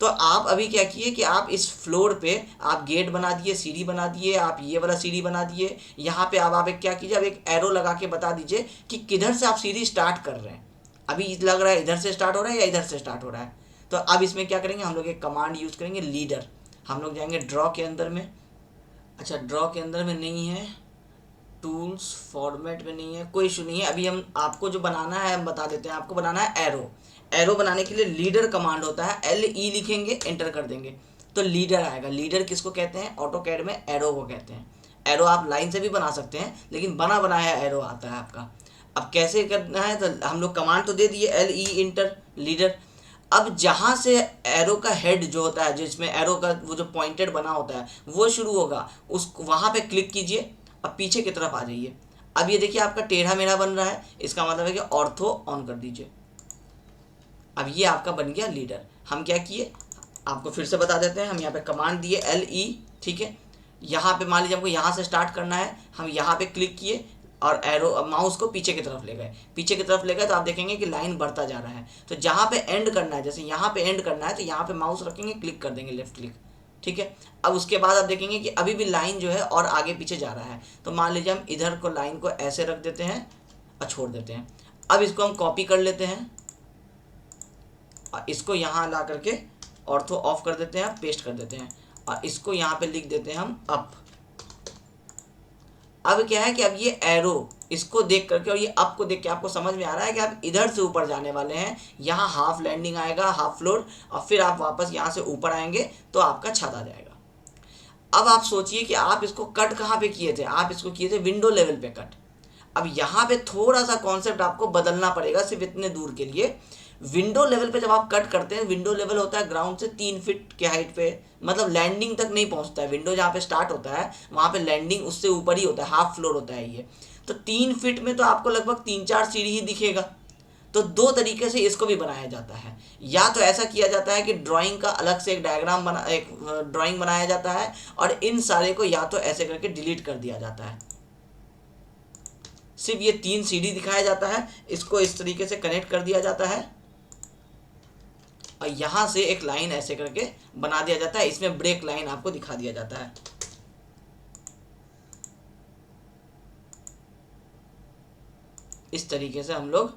तो आप अभी क्या किए कि आप इस फ्लोर पे आप गेट बना दिए, सीढ़ी बना दिए, आप ये वाला सीढ़ी बना दिए। यहाँ पे अब आप एक क्या कीजिए, अब एक एरो लगा के बता दीजिए कि किधर से आप सीढ़ी स्टार्ट कर रहे हैं। अभी लग रहा है इधर से स्टार्ट हो रहा है या इधर से स्टार्ट हो रहा है। तो अब इसमें क्या करेंगे, हम लोग एक कमांड यूज़ करेंगे लीडर। हम लोग जाएंगे ड्रॉ के अंदर में, अच्छा ड्रॉ के अंदर में नहीं है, टूल्स फॉर्मेट में नहीं है, कोई इशू नहीं है। अभी हम आपको जो बनाना है हम बता देते हैं, आपको बनाना है एरो। एरो बनाने के लिए लीडर कमांड होता है, LE लिखेंगे, एंटर कर देंगे तो लीडर आएगा। लीडर किसको कहते हैं, ऑटोकैड में एरो को कहते हैं। एरो आप लाइन से भी बना सकते हैं, लेकिन बना बनाया एरो आता है आपका। अब कैसे करना है, तो हम लोग कमांड तो दे दिए LE इंटर लीडर। अब जहाँ से एरो का हेड जो होता है, जिसमें एरो का वो जो पॉइंटेड बना होता है वो शुरू होगा, उस वहाँ पे क्लिक कीजिए। अब पीछे की तरफ आ जाइए। अब ये देखिए आपका टेढ़ा मेढ़ा बन रहा है, इसका मतलब है कि ऑर्थो ऑन कर दीजिए। अब ये आपका बन गया लीडर। हम क्या किए, आपको फिर से बता देते हैं। हम यहाँ पे कमांड दिए LE, ठीक है। यहाँ पे मान लीजिए हमको यहाँ से स्टार्ट करना है, हम यहाँ पे क्लिक किए और एरो माउस को पीछे की तरफ ले गए। पीछे की तरफ ले गए तो आप देखेंगे कि लाइन बढ़ता जा रहा है। तो जहाँ पे एंड करना है, जैसे यहाँ पे एंड करना है तो यहाँ पे माउस रखेंगे, क्लिक कर देंगे लेफ्ट क्लिक, ठीक है। अब उसके बाद आप देखेंगे कि अभी भी लाइन जो है और आगे पीछे जा रहा है। तो मान लीजिए हम इधर को लाइन को ऐसे रख देते हैं और छोड़ देते हैं। अब इसको हम कॉपी कर लेते हैं और इसको यहाँ ला करके ऑर्थो ऑफ कर देते हैं, पेस्ट कर देते हैं और इसको यहाँ पे लिख देते हैं हम अप। अब क्या है कि अब ये एरो इसको देख करके और ये अप को देख के आपको समझ में आ रहा है कि आप इधर से ऊपर जाने वाले हैं। यहाँ हाफ लैंडिंग आएगा, हाफ फ्लोर, और फिर आप वापस यहाँ से ऊपर आएंगे तो आपका छत आ जाएगा। अब आप सोचिए कि आप इसको कट कहाँ पे किए थे, आप इसको किए थे विंडो लेवल पे कट। अब यहाँ पे थोड़ा सा कॉन्सेप्ट आपको बदलना पड़ेगा, सिर्फ इतने दूर के लिए। विंडो लेवल पे जब आप कट करते हैं, विंडो लेवल होता है ग्राउंड से 3 फीट के हाइट पे, मतलब लैंडिंग तक नहीं पहुंचता है। विंडो जहाँ पे स्टार्ट होता है वहाँ पे लैंडिंग उससे ऊपर ही होता है, हाफ फ्लोर होता है ये। तो 3 फीट में तो आपको लगभग 3-4 सीढ़ी ही दिखेगा। तो 2 तरीके से इसको भी बनाया जाता है। या तो ऐसा किया जाता है कि ड्राइंग का अलग से एक डायग्राम बना, एक ड्राइंग बनाया जाता है और इन सारे को या तो ऐसे करके डिलीट कर दिया जाता है। सिर्फ ये 3 सीढ़ी दिखाया जाता है, इसको इस तरीके से कनेक्ट कर दिया जाता है और यहाँ से एक लाइन ऐसे करके बना दिया जाता है। इसमें ब्रेक लाइन आपको दिखा दिया जाता है। इस तरीके से हम लोग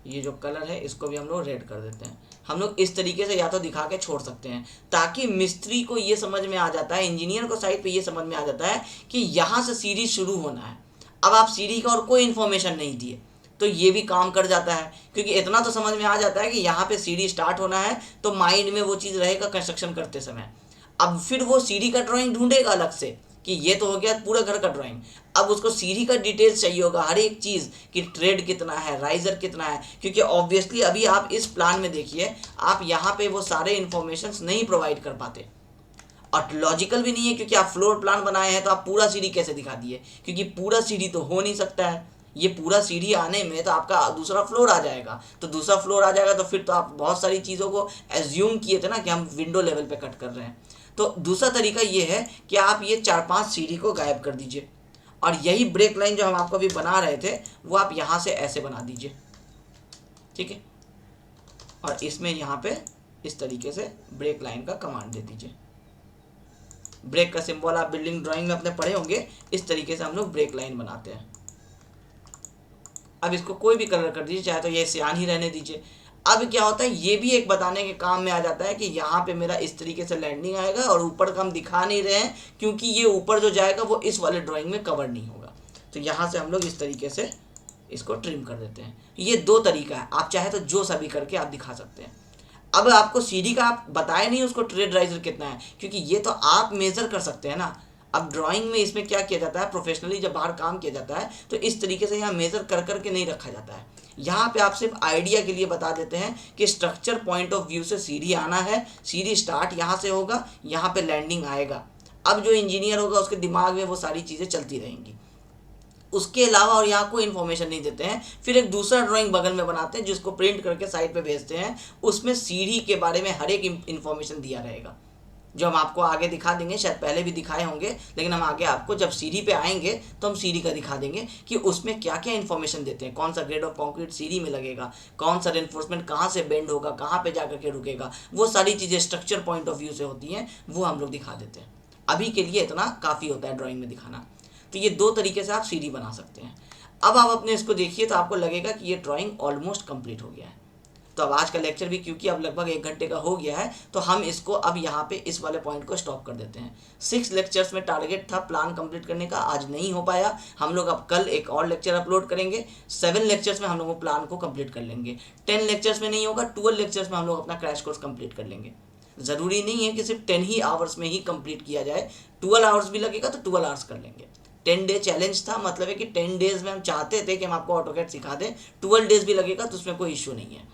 ये जो कलर है इसको भी हम लोग रेड कर देते हैं। हम लोग इस तरीके से या तो दिखा के छोड़ सकते हैं, ताकि मिस्त्री को ये समझ में आ जाता है, इंजीनियर को साइड पे ये समझ में आ जाता है कि यहाँ से सीढ़ी शुरू होना है। अब आप सीढ़ी का और कोई इन्फॉर्मेशन नहीं दिए तो ये भी काम कर जाता है, क्योंकि इतना तो समझ में आ जाता है कि यहाँ पे सीढ़ी स्टार्ट होना है, तो माइंड में वो चीज़ रहेगा कंस्ट्रक्शन करते समय। अब फिर वो सीढ़ी का ड्राइंग ढूंढेगा अलग से कि ये तो हो गया पूरा घर का ड्राइंग। अब उसको सीढ़ी का डिटेल्स चाहिए होगा, हर एक चीज़ कि ट्रेड कितना है, राइजर कितना है, क्योंकि ऑब्वियसली अभी आप इस प्लान में देखिए आप यहाँ पे वो सारे इन्फॉर्मेशंस नहीं प्रोवाइड कर पाते और लॉजिकल भी नहीं है, क्योंकि आप फ्लोर प्लान बनाए हैं तो आप पूरा सीढ़ी कैसे दिखा दिए, क्योंकि पूरा सीढ़ी तो हो नहीं सकता है। ये पूरा सीढ़ी आने में तो आपका दूसरा फ्लोर आ जाएगा, तो दूसरा फ्लोर आ जाएगा तो फिर तो आप बहुत सारी चीज़ों को एज्यूम किए थे ना कि हम विंडो लेवल पे कट कर रहे हैं। तो दूसरा तरीका ये है कि आप ये 4-5 सीढ़ी को गायब कर दीजिए और यही ब्रेक लाइन जो हम आपको अभी बना रहे थे वो आप यहाँ से ऐसे बना दीजिए, ठीक है। और इसमें यहाँ पे इस तरीके से ब्रेक लाइन का कमांड दे दीजिए। ब्रेक का सिंबल आप बिल्डिंग ड्राइंग में अपने पढ़े होंगे, इस तरीके से हम लोग ब्रेक लाइन बनाते हैं। अब इसको कोई भी कलर कर दीजिए, चाहे तो ये सियान ही रहने दीजिए। अब क्या होता है, ये भी एक बताने के काम में आ जाता है कि यहाँ पे मेरा इस तरीके से लैंडिंग आएगा और ऊपर का हम दिखा नहीं रहे हैं, क्योंकि ये ऊपर जो जाएगा वो इस वाले ड्राइंग में कवर नहीं होगा। तो यहाँ से हम लोग इस तरीके से इसको ट्रिम कर देते हैं। ये 2 तरीका है, आप चाहे तो जो सभी करके आप दिखा सकते हैं। अब आपको सीढ़ी का आप बताए नहीं उसको ट्रेड राइजर कितना है, क्योंकि ये तो आप मेज़र कर सकते हैं ना। अब ड्राइंग में इसमें क्या किया जाता है, प्रोफेशनली जब बाहर काम किया जाता है तो इस तरीके से यहाँ मेज़र कर करके नहीं रखा जाता है। यहाँ पे आप सिर्फ आइडिया के लिए बता देते हैं कि स्ट्रक्चर पॉइंट ऑफ व्यू से सीढ़ी आना है, सीढ़ी स्टार्ट यहाँ से होगा, यहाँ पे लैंडिंग आएगा। अब जो इंजीनियर होगा उसके दिमाग में वो सारी चीज़ें चलती रहेंगी, उसके अलावा और यहाँ कोई इन्फॉर्मेशन नहीं देते हैं। फिर एक दूसरा ड्राइंग बगल में बनाते हैं जिसको प्रिंट करके साइड पे भेजते हैं, उसमें सीढ़ी के बारे में हर एक इन्फॉर्मेशन दिया रहेगा। जो हम आपको आगे दिखा देंगे, शायद पहले भी दिखाए होंगे, लेकिन हम आगे आपको जब सीढ़ी पे आएंगे तो हम सीढ़ी का दिखा देंगे कि उसमें क्या क्या इन्फॉर्मेशन देते हैं, कौन सा ग्रेड ऑफ कॉन्क्रीट सीढ़ी में लगेगा, कौन सा रेनफोर्समेंट कहाँ से बेंड होगा, कहाँ पे जाकर के रुकेगा, वो सारी चीज़ें स्ट्रक्चर पॉइंट ऑफ व्यू से होती हैं, वो हम लोग दिखा देते हैं। अभी के लिए इतना काफ़ी होता है ड्राइंग में दिखाना। तो ये दो तरीके से आप सीढ़ी बना सकते हैं। अब आप अपने इसको देखिए तो आपको लगेगा कि ये ड्राइंग ऑलमोस्ट कंप्लीट हो गया है। तो अब आज का लेक्चर भी क्योंकि अब लगभग 1 घंटे का हो गया है, तो हम इसको अब यहाँ पे इस वाले पॉइंट को स्टॉप कर देते हैं। 6 लेक्चर्स में टारगेट था प्लान कंप्लीट करने का, आज नहीं हो पाया। हम लोग अब कल एक और लेक्चर अपलोड करेंगे। 7 लेक्चर्स में हम लोग प्लान को कंप्लीट कर लेंगे। 10 लेक्चर्स में नहीं होगा, 12 लेक्चर्स में हम लोग अपना क्रैश कोर्स कंप्लीट कर लेंगे। ज़रूरी नहीं है कि सिर्फ 10 ही आवर्स में ही कंप्लीट किया जाए, 12 आवर्स भी लगेगा तो 12 आवर्स कर लेंगे। 10 डे चैलेंज था, मतलब है कि 10 डेज में हम चाहते थे कि हम आपको ऑटोकैड सिखा दें, 12 डेज भी लगेगा तो उसमें कोई इश्यू नहीं है।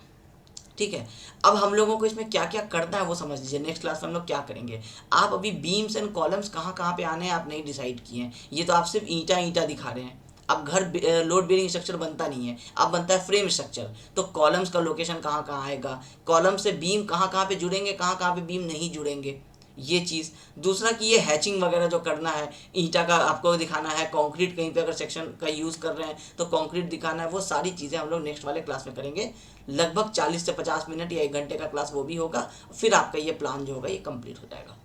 ठीक है, अब हम लोगों को इसमें क्या क्या करना है वो समझ लीजिए। नेक्स्ट क्लास में हम लोग क्या करेंगे, आप अभी बीम्स एंड कॉलम्स कहाँ कहाँ पे आने हैं आप नहीं डिसाइड किए हैं। ये तो आप सिर्फ ईंटा ईंटा दिखा रहे हैं। अब घर लोड बेयरिंग स्ट्रक्चर बनता नहीं है, अब बनता है फ्रेम स्ट्रक्चर। तो कॉलम्स का लोकेशन कहाँ कहाँ आएगा, कॉलम से बीम कहाँ कहाँ पे जुड़ेंगे, कहाँ कहाँ पे बीम नहीं जुड़ेंगे, ये चीज़। दूसरा कि ये हैचिंग वगैरह जो करना है, ईंटा का आपको दिखाना है, कंक्रीट कहीं पे अगर सेक्शन का यूज़ कर रहे हैं तो कंक्रीट दिखाना है, वो सारी चीज़ें हम लोग नेक्स्ट वाले क्लास में करेंगे। लगभग 40 से 50 मिनट या 1 घंटे का क्लास वो भी होगा, फिर आपका ये प्लान जो होगा ये कंप्लीट हो जाएगा।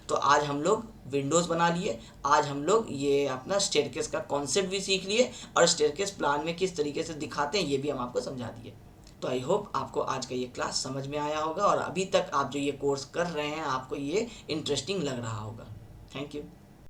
तो आज हम लोग विंडोज़ बना लिए, आज हम लोग ये अपना स्टेयरकेस का कॉन्सेप्ट भी सीख लिए, और स्टेयरकेस प्लान में किस तरीके से दिखाते हैं ये भी हम आपको समझा दिए। तो आई होप आपको आज का ये क्लास समझ में आया होगा, और अभी तक आप जो ये कोर्स कर रहे हैं आपको ये इंटरेस्टिंग लग रहा होगा। Thank you.